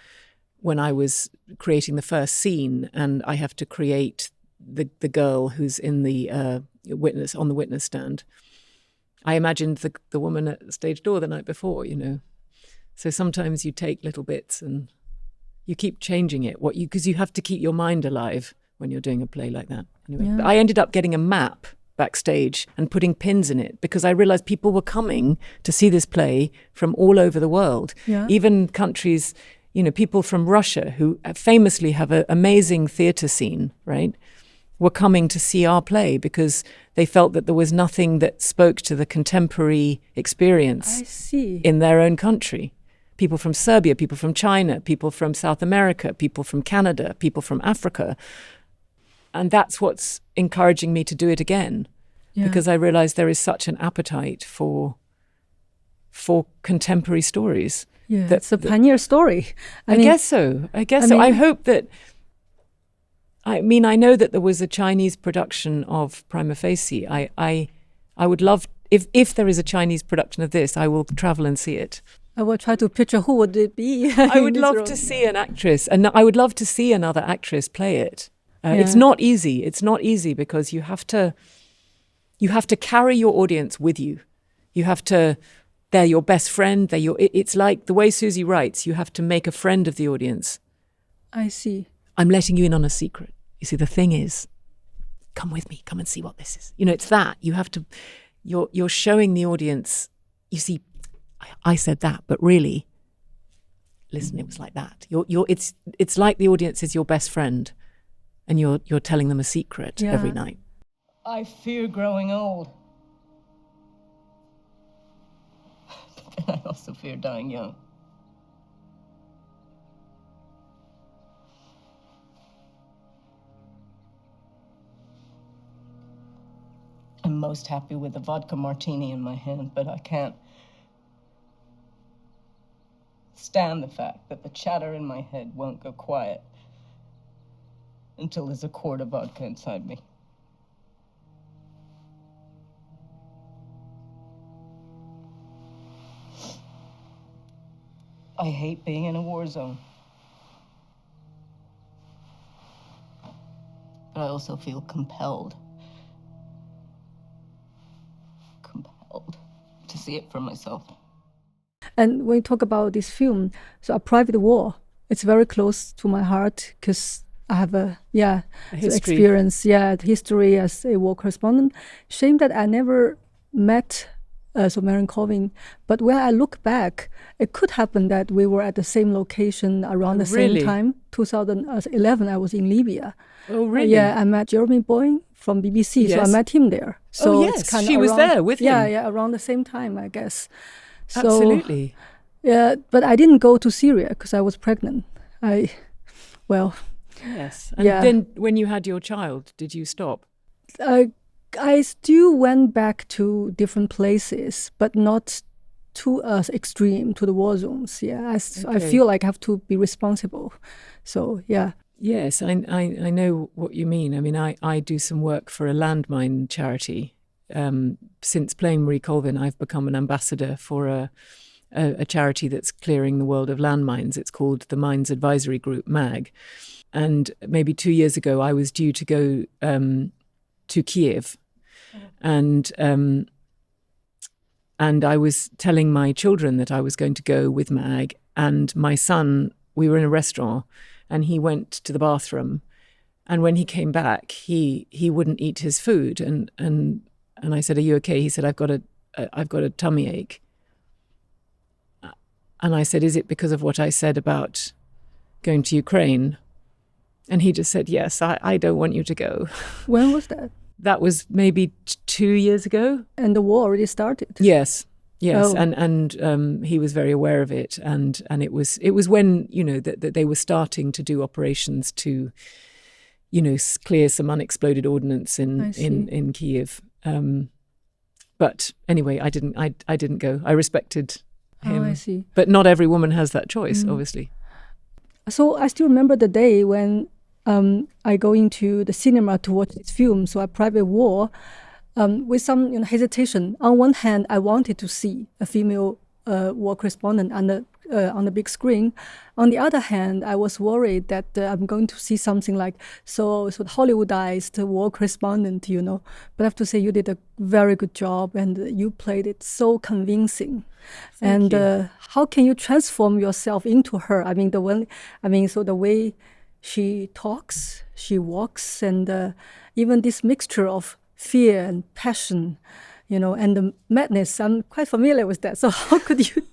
I was creating the first scene and I have to create the girl who's in the on the witness stand, I imagined the woman at stage door the night before, So sometimes you take little bits and you keep changing it, because you have to keep your mind alive when you're doing a play like that. Anyway, yeah. But I ended up getting a map backstage and putting pins in it because I realized people were coming to see this play from all over the world. Yeah. Even countries, people from Russia who famously have an amazing theatre scene, right, were coming to see our play because they felt that there was nothing that spoke to the contemporary experience I see. in their own country. people from Serbia, people from China, people from South America, people from Canada, people from Africa. And that's what's encouraging me to do it again, because I realize there is such an appetite for contemporary stories. Yeah, it's a pioneer story. I guess so. I hope that, I know that there was a Chinese production of Prima Facie. I would love, if there is a Chinese production of this, I will travel and see it. I will try to picture who would it be. I would love to see an actress, and I would love to see another actress play it. It's not easy. It's not easy because you have to carry your audience with you. They're your best friend. It's like the way Susie writes, you have to make a friend of the audience. I see. I'm letting you in on a secret. You see, the thing is, come with me, come and see what this is. It's that. You have to, you're showing the audience, you see, I said that, but really, listen, it was like that. It's like the audience is your best friend and you're telling them a secret every night. I fear growing old. But I also fear dying young. I'm most happy with a vodka martini in my hand, but I can't stand the fact that the chatter in my head won't go quiet until there's a quart of vodka inside me. I hate being in a war zone. But I also feel compelled to see it for myself. And when you talk about this film, so A Private War, it's very close to my heart because I have a experience, history as a war correspondent. Shame that I never met Marion Colvin, but when I look back, it could happen that we were at the same location around the same time. 2011, I was in Libya. Oh, really? Yeah, I met Jeremy Boyne from BBC, so I met him there. So it's kind of she was there with him. Yeah, around the same time, I guess. So, absolutely. Yeah, but I didn't go to Syria because I was pregnant. Yes. And then when you had your child, did you stop? I still went back to different places, but not too extreme, to the war zones. Yeah, I feel like I have to be responsible. So, yeah. Yes, I know what you mean. I mean, I do some work for a landmine charity. Since playing Marie Colvin, I've become an ambassador for a charity that's clearing the world of landmines. It's called the Mines Advisory Group, MAG. And maybe 2 years ago, I was due to go to Kiev, and I was telling my children that I was going to go with MAG, and my son, we were in a restaurant, and he went to the bathroom, and when he came back, he wouldn't eat his food, and I said, "Are you okay?" He said, "I've got a tummy ache," and I said, "Is it because of what I said about going to Ukraine?" And he just said, "Yes, I don't want you to go." When was that? That was maybe 2 years ago. And the war already started? Yes. Oh. And he was very aware of it. And it was when, that they were starting to do operations to, clear some unexploded ordnance in Kiev. But anyway, I didn't go. I respected him. Oh, I see. But not every woman has that choice, obviously. So I still remember the day when I go into the cinema to watch this film, so A Private War, with some hesitation. On one hand, I wanted to see a female war correspondent on the big screen. On the other hand, I was worried that I'm going to see something like so Hollywoodized war correspondent, But I have to say, you did a very good job, and you played it so convincing. Thank you. How can you transform yourself into her? I mean, the way she talks, she walks, and even this mixture of fear and passion, and the madness. I'm quite familiar with that. So how could you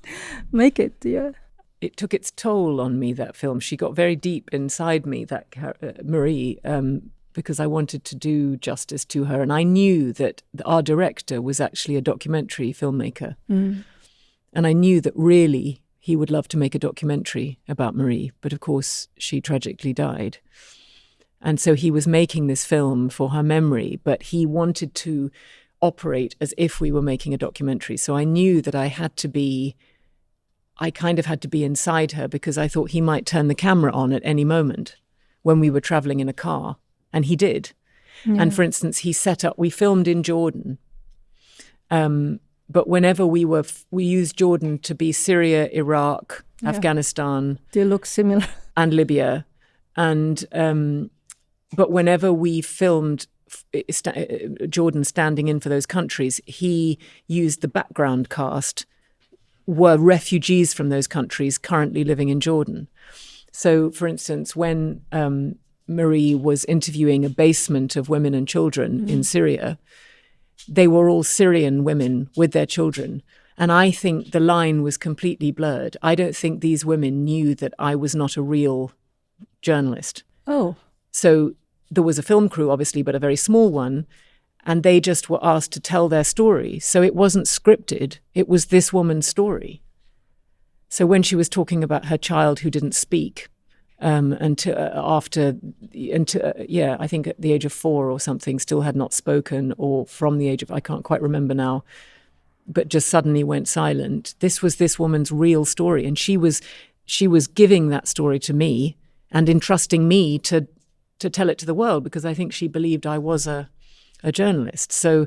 make it? Yeah. It took its toll on me, that film. She got very deep inside me, that Marie, because I wanted to do justice to her. And I knew that our director was actually a documentary filmmaker. And I knew that really he would love to make a documentary about Marie, but of course she tragically died. And so he was making this film for her memory, but he wanted to operate as if we were making a documentary. So I knew that I kind of had to be inside her, because I thought he might turn the camera on at any moment when we were traveling in a car. And he did. Yeah. And for instance, we filmed in Jordan. But whenever we used Jordan to be Syria, Iraq, Afghanistan. They look similar. And Libya. And but whenever we filmed Jordan standing in for those countries, he used the background cast were refugees from those countries currently living in Jordan. So, for instance, when Marie was interviewing a basement of women and children in Syria, they were all Syrian women with their children. And I think the line was completely blurred. I don't think these women knew that I was not a real journalist. Oh. So there was a film crew, obviously, but a very small one, and they just were asked to tell their story. So it wasn't scripted. It was this woman's story. So when she was talking about her child who didn't speak, I think at the age of 4 or something, still had not spoken, or from the age of, I can't quite remember now, but just suddenly went silent. This was this woman's real story. And she was giving that story to me and entrusting me to tell it to the world, because I think she believed I was a journalist. So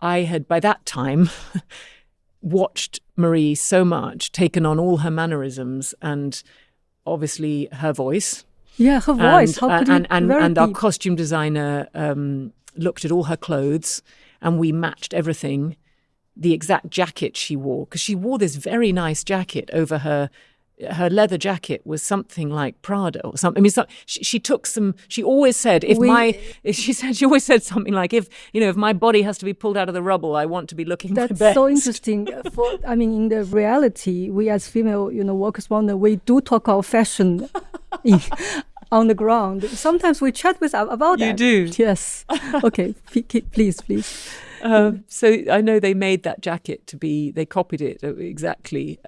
I had, by that time, watched Marie so much, taken on all her mannerisms and obviously her voice. Yeah, her voice. And our costume designer looked at all her clothes, and we matched everything. The exact jacket she wore, because she wore this very nice jacket over her leather jacket was something like Prada or something. I mean, she took some. She always said, she always said something like, if my body has to be pulled out of the rubble, I want to be looking my best. That's so interesting. In the reality, we as female, war correspondent, we do talk about fashion on the ground. Sometimes we chat about that. You do? Yes. Okay, please. So I know they made that jacket they copied it exactly.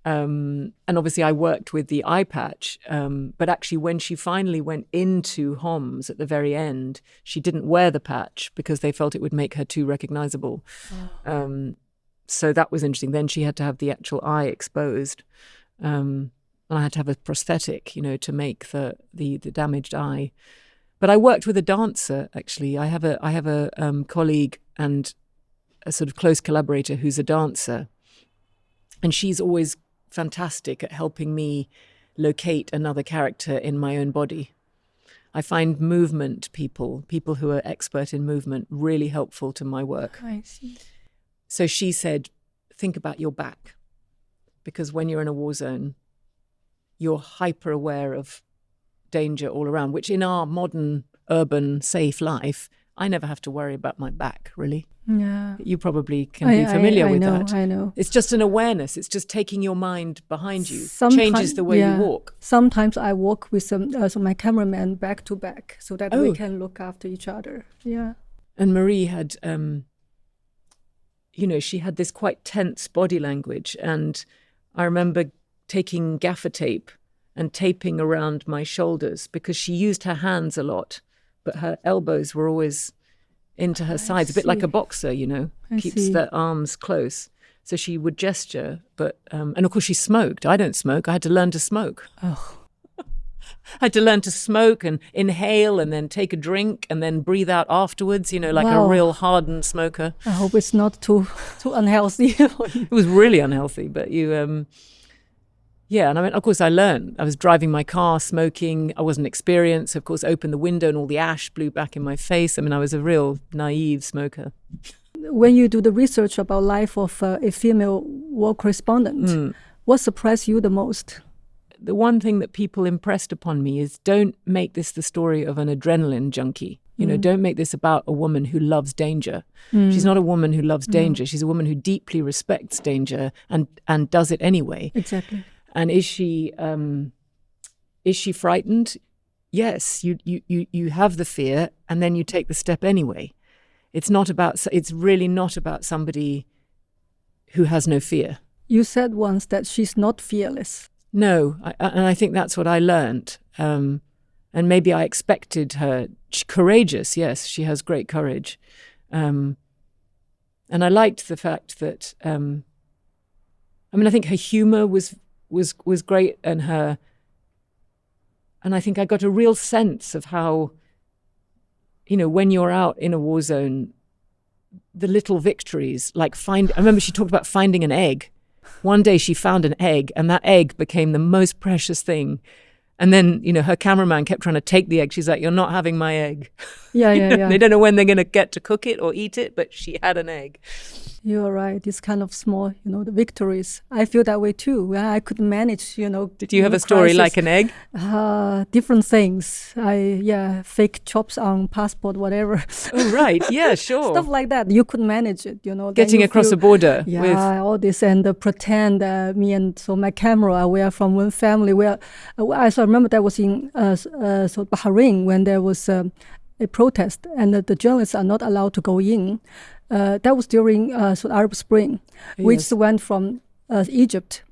And obviously I worked with the eye patch, but actually when she finally went into Homs at the very end, she didn't wear the patch because they felt it would make her too recognizable. Oh. So that was interesting. Then she had to have the actual eye exposed. And I had to have a prosthetic, to make the damaged eye. But I worked with a dancer, actually. I have a colleague and a sort of close collaborator who's a dancer. And she's always fantastic at helping me locate another character in my own body. I find movement people who are expert in movement, really helpful to my work. I see. So she said, think about your back, because when you're in a war zone, you're hyper aware of danger all around, which in our modern, urban, safe life, I never have to worry about my back, really. Yeah. You probably can be familiar with that. I know. It's just an awareness. It's just taking your mind behind you. Changes the way you walk. Sometimes I walk with my cameraman back to back so that we can look after each other. Yeah. And Marie had, she had this quite tense body language. And I remember taking gaffer tape and taping around my shoulders because she used her hands a lot, but her elbows were always into her sides, a bit like a boxer, keeps their arms close. So she would gesture, but, and of course she smoked. I don't smoke. I had to learn to smoke. Oh. I had to learn to smoke and inhale and then take a drink and then breathe out afterwards, like a real hardened smoker. I hope it's not too unhealthy. It was really unhealthy, but and of course I learned. I was driving my car, smoking. I wasn't experienced. Of course, opened the window and all the ash blew back in my face. I was a real naive smoker. When you do the research about life of a female war correspondent, what surprised you the most? The one thing that people impressed upon me is don't make this the story of an adrenaline junkie. Don't make this about a woman who loves danger. She's not a woman who loves danger. She's a woman who deeply respects danger and does it anyway. Exactly. And is she frightened? Yes, you have the fear, and then you take the step anyway. It's really not about somebody who has no fear. You said once that she's not fearless. No, and I think that's what I learned. And maybe I expected her courageous. Yes, she has great courage. And I liked the fact that, I think her humor was great, and I think I got a real sense of how, when you're out in a war zone, the little victories, like I remember she talked about finding an egg. One day she found an egg, and that egg became the most precious thing. And then, her cameraman kept trying to take the egg. She's like, "You're not having my egg." Yeah. They don't know when they're going to get to cook it or eat it, but she had an egg. You're right. It's kind of small, the victories. I feel that way too. When I could manage, Did you have a story crisis, like an egg? Different things. Fake chops on passport, whatever. Oh, right. Yeah, sure. Stuff like that. You could manage it, Getting across a border. Yeah, all this, and pretend me and my camera, we are from one family. I remember that was in Bahrain when there was a protest, and the journalists are not allowed to go in. That was during Arab Spring, which went from Egypt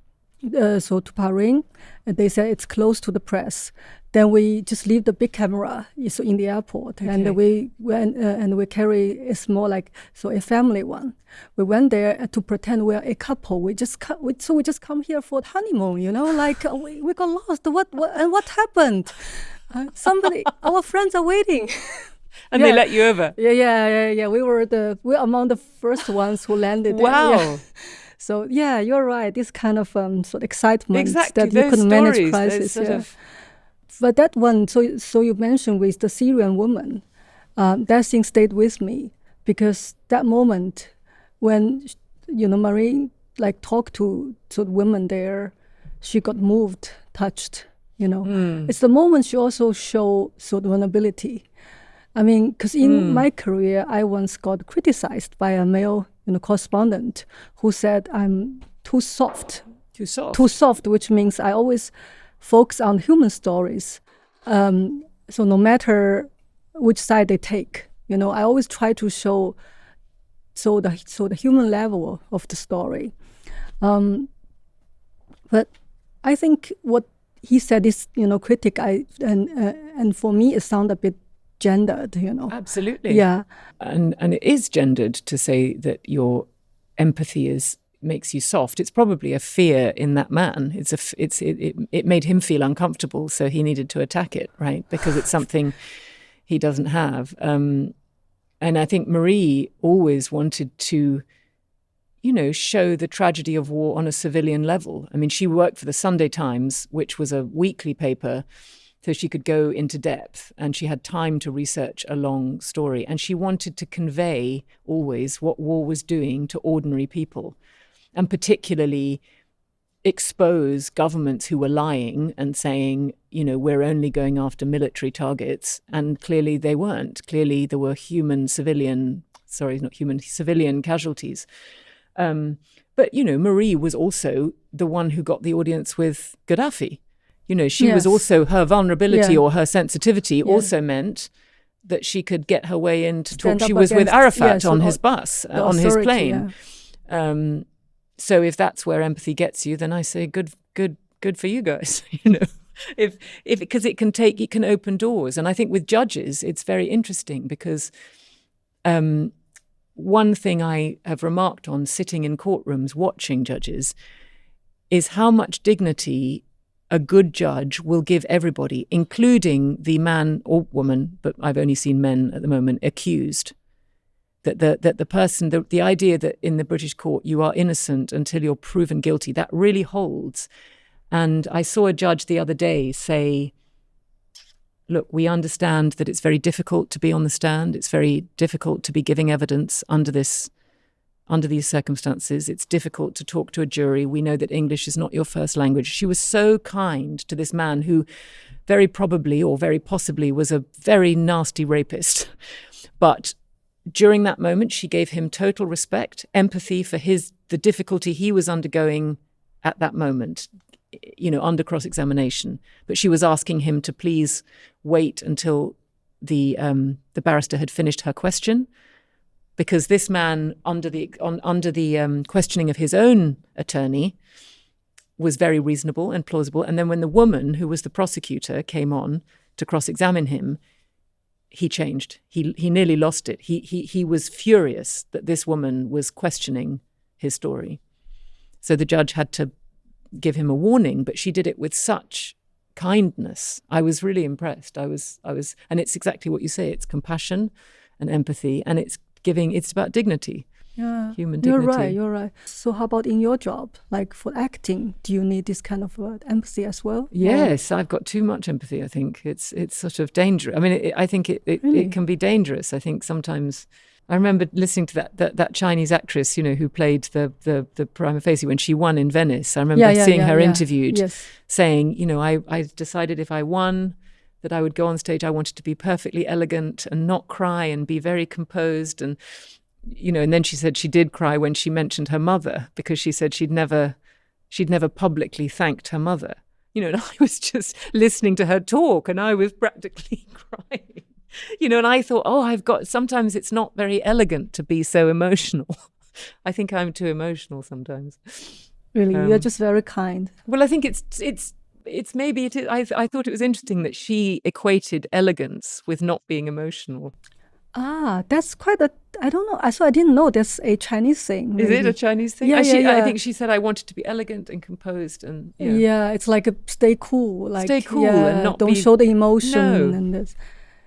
to Bahrain. And they said it's close to the press. Then we just leave the big camera in the airport, and we went and we carry a small a family one. We went there to pretend we're a couple. We just come here for honeymoon, we got lost. What happened? Our friends are waiting. And they let you over. Yeah. We're among the first ones who landed. Wow. Yeah. So you're right. This kind of excitement that you those could manage stories, crisis. But that one, so you mentioned with the Syrian woman, that thing stayed with me, because that moment when Marie talked to the women there, she got moved, touched. It's the moment she also showed vulnerability. Because in my career, I once got criticized by a male correspondent who said I'm too soft. Too soft? Too soft, which means I always focus on human stories. So no matter which side they take, I always try to show the human level of the story. But I think what he said is, critic, and for me it sounded a bit gendered, Absolutely. Yeah. And it is gendered to say that your empathy makes you soft. It's probably a fear in that man. It made him feel uncomfortable, so he needed to attack it, right? Because it's something he doesn't have. And I think Marie always wanted to, show the tragedy of war on a civilian level. She worked for the Sunday Times, which was a weekly paper, so she could go into depth, and she had time to research a long story. And she wanted to convey always what war was doing to ordinary people, and particularly expose governments who were lying and saying, we're only going after military targets. And clearly they weren't. Clearly there were civilian casualties. But, Marie was also the one who got the audience with Gaddafi. She was also, her vulnerability or her sensitivity also meant that she could get her way in to talk. She was with Arafat on his bus, on his plane. Yeah. So if that's where empathy gets you, then I say good for you guys. Because it can open doors. And I think with judges, it's very interesting because one thing I have remarked on sitting in courtrooms watching judges is how much dignity a good judge will give everybody, including the man or woman, but I've only seen men at the moment, accused. That the person, the idea that in the British court you are innocent until you're proven guilty, that really holds. And I saw a judge the other day say, look, we understand that it's very difficult to be on the stand. It's very difficult to be giving evidence under these circumstances. It's difficult to talk to a jury. We know that English is not your first language. She was so kind to this man who very probably or very possibly was a very nasty rapist. But during that moment, she gave him total respect, empathy for the difficulty he was undergoing at that moment, under cross-examination. But she was asking him to please wait until the barrister had finished her question. because this man, under the questioning of his own attorney, was very reasonable and plausible. And then when the woman, who was the prosecutor, came on to cross-examine him, he changed. He nearly lost it. He was furious that this woman was questioning his story. So the judge had to give him a warning, but she did it with such kindness. I was really impressed. I was, and it's exactly what you say. It's compassion and empathy, and it's about dignity. Yeah, human dignity. You're right. So how about in your job? Like for acting, do you need this kind of empathy as well? Yes, I've got too much empathy, I think. It's sort of dangerous. I mean, I think it can be dangerous. I think sometimes... I remember listening to that Chinese actress, who played the prima facie when she won in Venice. I remember seeing her interviewed saying, I decided if I won, that I would go on stage. I wanted to be perfectly elegant and not cry and be very composed. And, and then she said she did cry when she mentioned her mother, because she said she'd never publicly thanked her mother. And I was just listening to her talk and I was practically crying. And I thought, sometimes it's not very elegant to be so emotional. I think I'm too emotional sometimes. Really, you're just very kind. Well, I think it's maybe it is. I thought it was interesting that she equated elegance with not being emotional. Ah, that's quite I don't know. I didn't know that's a Chinese thing. Maybe. Is it a Chinese thing? Yeah. I think she said I wanted to be elegant and composed and it's like stay cool, and not don't show the emotion and this.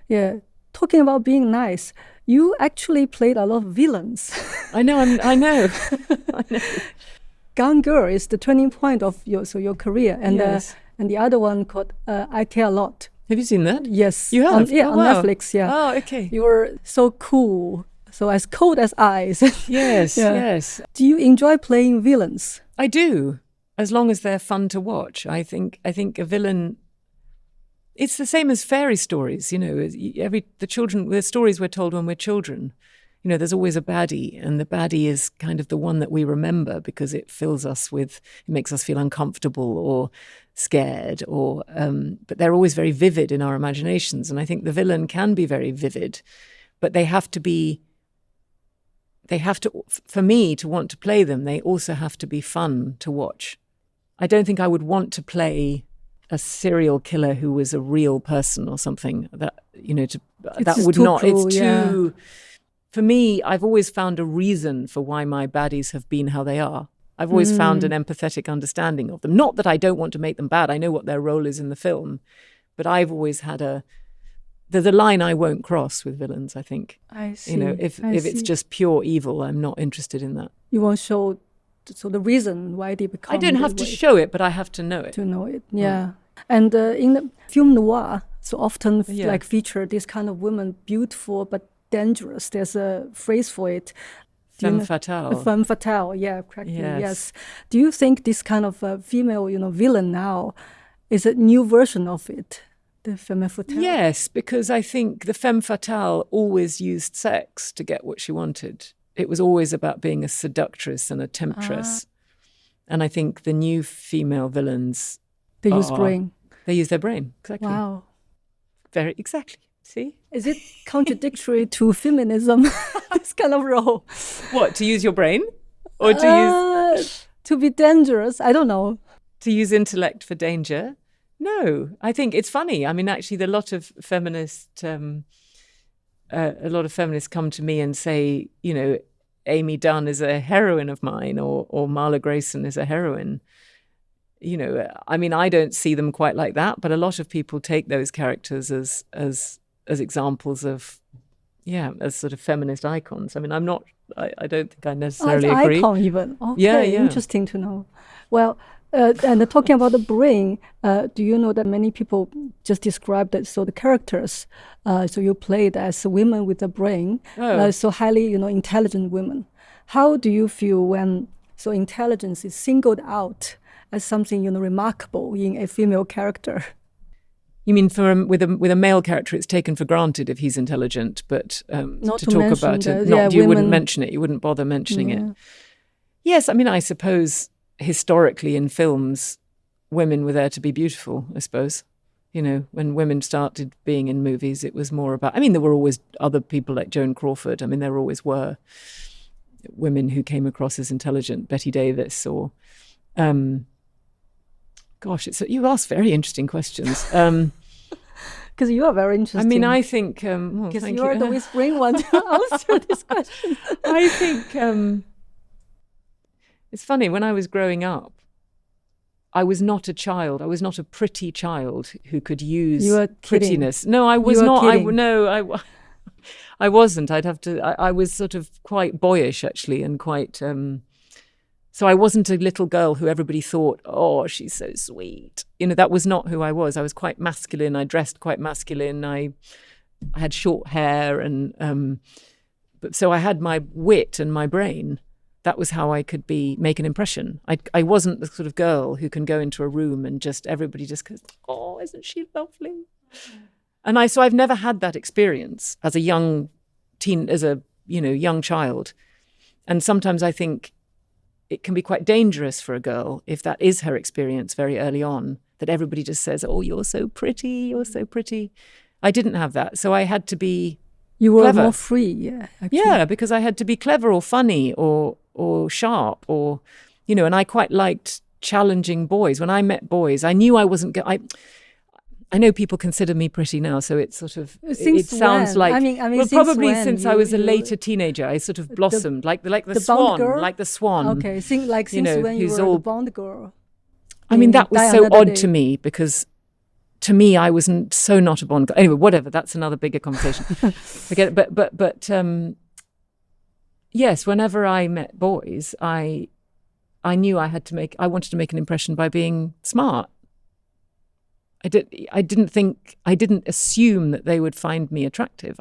Yeah, talking about being nice, you actually played a lot of villains. I know. I know. Gone Girl is the turning point of your career, and and the other one called I Care a Lot. Have you seen that? Yes, you have. On Netflix. Yeah. Oh, okay. You were so cool, so as cold as ice. Yes, yes. Do you enjoy playing villains? I do, as long as they're fun to watch. I think a villain. It's the same as fairy stories, the stories we're told when we're children. There's always a baddie, and the baddie is kind of the one that we remember because it makes us feel uncomfortable or scared, but they're always very vivid in our imaginations. And I think the villain can be very vivid, but for me to want to play them, they also have to be fun to watch. I don't think I would want to play a serial killer who was a real person or something. For me, I've always found a reason for why my baddies have been how they are. I've always found an empathetic understanding of them. Not that I don't want to make them bad. I know what their role is in the film, but I've always had there's a line I won't cross with villains, I think. I see. If it's just pure evil, I'm not interested in that. You won't show the reason why they become. I don't have to show it, but I have to know it. To know it, yeah. And in the film noir, so often feature this kind of women, beautiful but dangerous. There's a phrase for it. Femme fatale. Femme fatale, yeah, correctly, yes. Do you think this kind of female, villain now is a new version of it, the femme fatale? Yes, because I think the femme fatale always used sex to get what she wanted. It was always about being a seductress and a temptress. And I think the new female villains... They use brain. They use their brain, exactly. Wow. Very, exactly. See? Is it contradictory to feminism, this kind of role? What, to use your brain? Or to use... To be dangerous, I don't know. To use intellect for danger? No. I think it's funny. I mean, actually, a lot of feminists come to me and say, Amy Dunn is a heroine of mine, or Marla Grayson is a heroine. I mean, I don't see them quite like that, but a lot of people take those characters as examples of, as sort of feminist icons. I mean, I don't think I necessarily agree. Icon even. Okay, yeah. Interesting to know. Well, and talking about the brain, do you know that many people just describe that? So the characters, so you played as women with a brain, so highly, intelligent women. How do you feel when intelligence is singled out as something remarkable in a female character? You mean with a male character, it's taken for granted if he's intelligent, but not to talk about it, you wouldn't mention it. You wouldn't bother mentioning it. Yes, I mean, I suppose historically in films, women were there to be beautiful. I suppose, You know, when women started being in movies, it was more about, I mean, there were always other people like Joan Crawford. I mean, there always were women who came across as intelligent, Betty Davis or, you ask very interesting questions. Because you are very interesting. I mean, I think... Because you are the whispering one to answer this question. I think it's funny, when I was growing up, I was not a child. I was not a pretty child who could use prettiness. No, I was not. I wasn't. I was sort of quite boyish, actually, and quite... So I wasn't a little girl who everybody thought, oh, she's so sweet. You know, that was not who I was. I was quite masculine. I dressed quite masculine. I had short hair, and so I had my wit and my brain. That was how I could make an impression. I wasn't the sort of girl who can go into a room and everybody just goes, oh, isn't she lovely? And so I've never had that experience as a young child. And sometimes I think it can be quite dangerous for a girl if that is her experience very early on, that everybody just says, oh, you're so pretty, you're so pretty. I didn't have that. So I had to be You were clever. more free, yeah. Actually. Yeah, because I had to be clever or funny or sharp or, you know, and I quite liked challenging boys. When I met boys, I knew I wasn't I know people consider me pretty now, so it's sort of it sounds when? like I mean, well, probably since I was a you later teenager, I sort of blossomed like the Bond swan, girl? like the swan. Okay, since when you were the Bond girl. I mean, that was Die so Another odd Day. to me because to me I wasn't so not a Bond girl. Anyway, whatever. That's another bigger conversation. Forget it. But yes, whenever I met boys, I knew I wanted to make an impression by being smart. I didn't assume that they would find me attractive.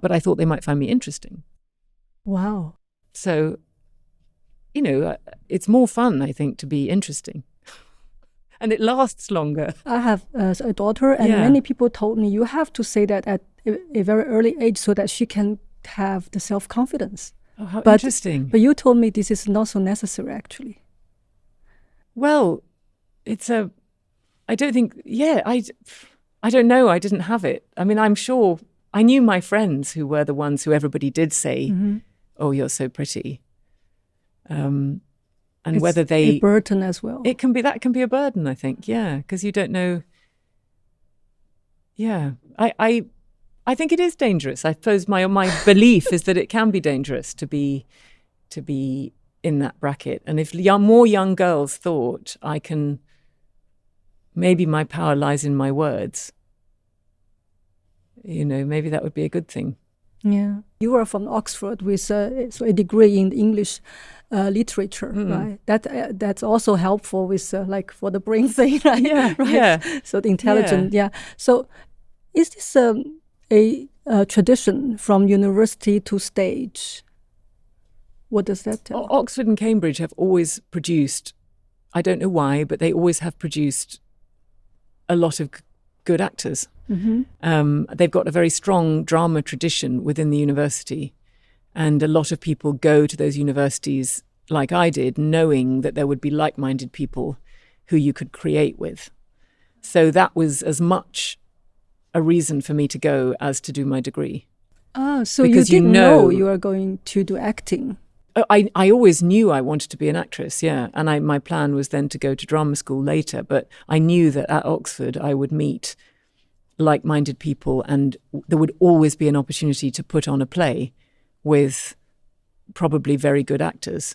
But I thought they might find me interesting. Wow. So, you know, it's more fun, I think, to be interesting. And it lasts longer. I have a daughter, and many people told me you have to say that at a very early age so that she can have the self-confidence. Oh, how interesting. But you told me this is not so necessary, actually. Well, I don't think, I don't know. I didn't have it. I mean, I'm sure I knew my friends who were the ones who everybody did say, oh, you're so pretty. And it's whether a burden as well. That can be a burden, I think. Yeah. Because you don't know. Yeah. I think it is dangerous. I suppose my belief is that it can be dangerous to be in that bracket. And if more young girls thought maybe my power lies in my words, you know, maybe that would be a good thing. Yeah. You are from Oxford with a degree in English literature, right? That's also helpful with like for the brain thing, right? Yeah, right? yeah. So the intelligent, yeah. So is this a tradition from university to stage? What does that tell? Oxford and Cambridge have always produced, I don't know why, but they always have produced a lot of good actors. They've got a very strong drama tradition within the university, and a lot of people go to those universities like I did, knowing that there would be like-minded people who you could create with. So that was as much a reason for me to go as to do my degree. Ah, so because you didn't know you were going to do acting. I always knew I wanted to be an actress, yeah. And my plan was then to go to drama school later. But I knew that at Oxford I would meet like-minded people, and there would always be an opportunity to put on a play with probably very good actors.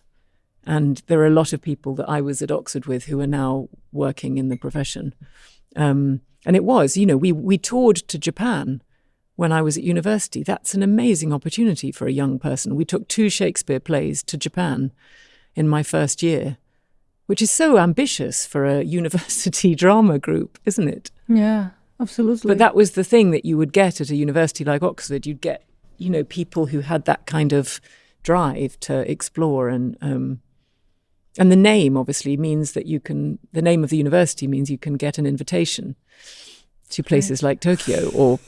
And there are a lot of people that I was at Oxford with who are now working in the profession. And it was, you know, we toured to Japan when I was at university. That's an amazing opportunity for a young person. We took 2 Shakespeare plays to Japan in my first year, which is so ambitious for a university drama group, isn't it? Yeah, absolutely. But that was the thing that you would get at a university like Oxford. You'd get, you know, people who had that kind of drive to explore. And the name obviously means that the name of the university means you can get an invitation to places like Tokyo or,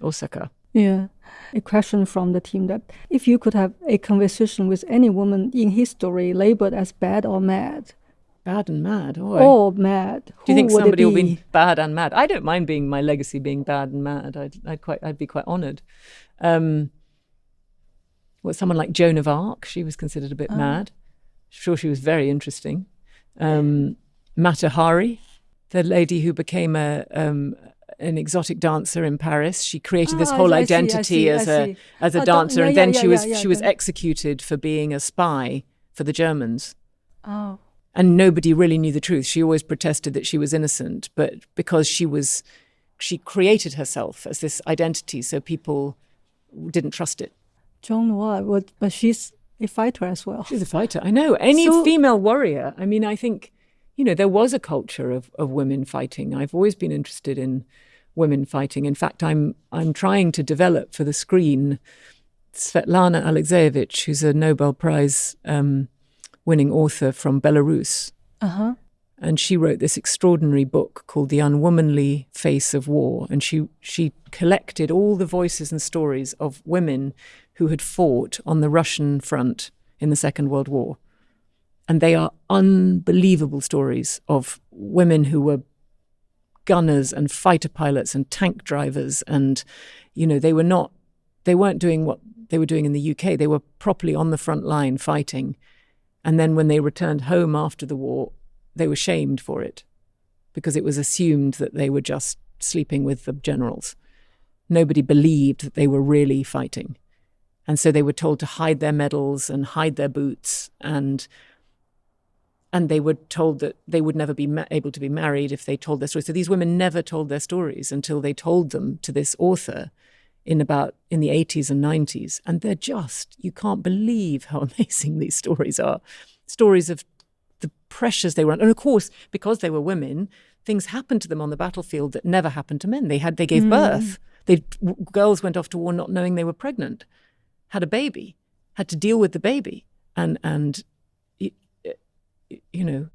Osaka. Yeah. A question from the team that if you could have a conversation with any woman in history labeled as bad or mad, Bad and mad. Mad. Do you think somebody will be be bad and mad? I don't mind being my legacy being bad and mad. I'd be quite honoured. Someone like Joan of Arc? She was considered a bit mad. Sure, she was very interesting. Mata Hari, the lady who became an exotic dancer in Paris. She created this whole identity as a dancer, and then she was executed for being a spy for the Germans. Oh. And nobody really knew the truth. She always protested that she was innocent, but because she created herself as this identity, so people didn't trust it. Joan what? But she's a fighter as well. She's a fighter. I know. Any female warrior. I mean, I think, there was a culture of women fighting. I've always been interested in women fighting. In fact, I'm trying to develop for the screen Svetlana Alexeyevich, who's a Nobel Prize winning author from Belarus. Uh-huh. And she wrote this extraordinary book called The Unwomanly Face of War. And she collected all the voices and stories of women who had fought on the Russian front in the Second World War. And they are unbelievable stories of women who were gunners and fighter pilots and tank drivers. And, they weren't doing what they were doing in the UK. They were properly on the front line fighting. And then when they returned home after the war, they were shamed for it because it was assumed that they were just sleeping with the generals. Nobody believed that they were really fighting. And so they were told to hide their medals and hide their boots. And they were told that they would never be able to be married if they told their stories. So these women never told their stories until they told them to this author in the 80s and 90s. And they're you can't believe how amazing these stories are. Stories of the pressures they were under. And of course, because they were women, things happened to them on the battlefield that never happened to men. They gave birth. Girls went off to war not knowing they were pregnant, had a baby, had to deal with the baby. And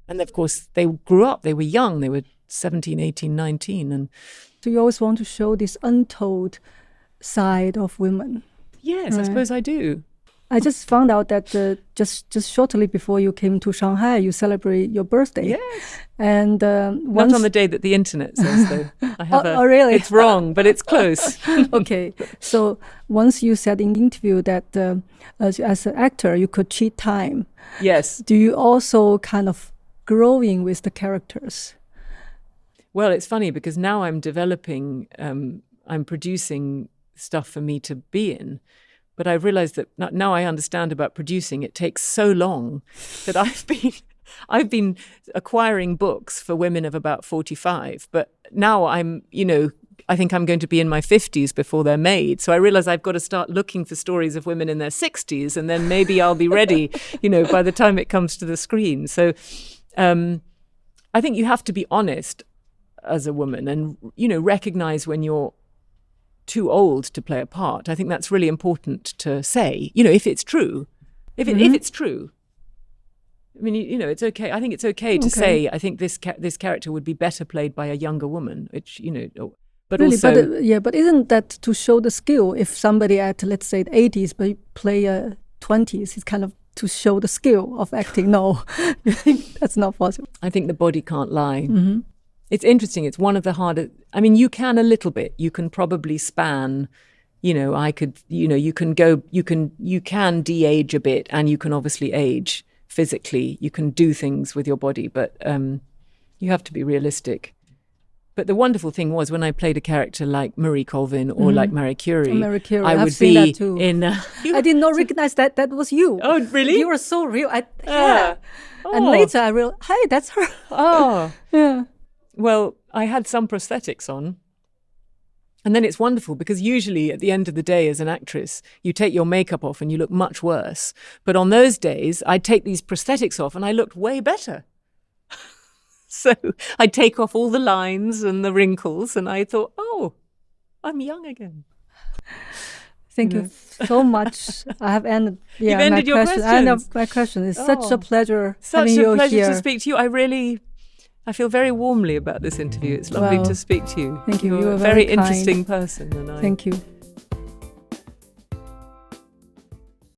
of course they grew up, they were young, they were 17, 18, 19. And so you always want to show this untold side of women. Yes, right? I suppose I do. I just found out that just shortly before you came to Shanghai, you celebrate your birthday. Yes. And not on the day that the internet says, though. I have really? It's wrong, but it's close. Okay. So once you said in the interview that as an actor, you could cheat time. Yes. Do you also kind of growing with the characters? Well, it's funny because now I'm developing, I'm producing stuff for me to be in. But I've realized that now I understand about producing. It takes so long that I've been acquiring books for women of about 45. But now I think I'm going to be in my 50s before they're made. So I realize I've got to start looking for stories of women in their 60s, and then maybe I'll be ready, by the time it comes to the screen. So I think you have to be honest as a woman and, recognize when you're too old to play a part. I think that's really important to say, if it's true. If it's true. I mean, it's okay. I think it's okay to say, I think this character would be better played by a younger woman, which, but really, also... But isn't that to show the skill? If somebody at, let's say, the 80s, but play 20s, it's kind of to show the skill of acting. No, that's not possible. I think the body can't lie. Mm-hmm. It's interesting. It's one of the harder. I mean, you can a little bit. You can probably span. You can de-age a bit, and you can obviously age physically. You can do things with your body, but you have to be realistic. But the wonderful thing was when I played a character like Marie Colvin or like Marie Curie, I would seen be that too. in. I did not recognize that was you. Oh, really? You were so real. Yeah. Oh. And later I realized, hey, that's her. Oh, yeah. Well, I had some prosthetics on. And then it's wonderful because usually at the end of the day as an actress, you take your makeup off and you look much worse. But on those days, I'd take these prosthetics off and I looked way better. So I'd take off all the lines and the wrinkles and I thought, oh, I'm young again. Thank you so much. I have ended. Yeah, You've ended your questions. questions. I end my question. It's such a pleasure having you here. Such a pleasure to speak to you. I feel very warmly about this interview. It's lovely to speak to you. Thank you. You're a very interesting person. Thank you.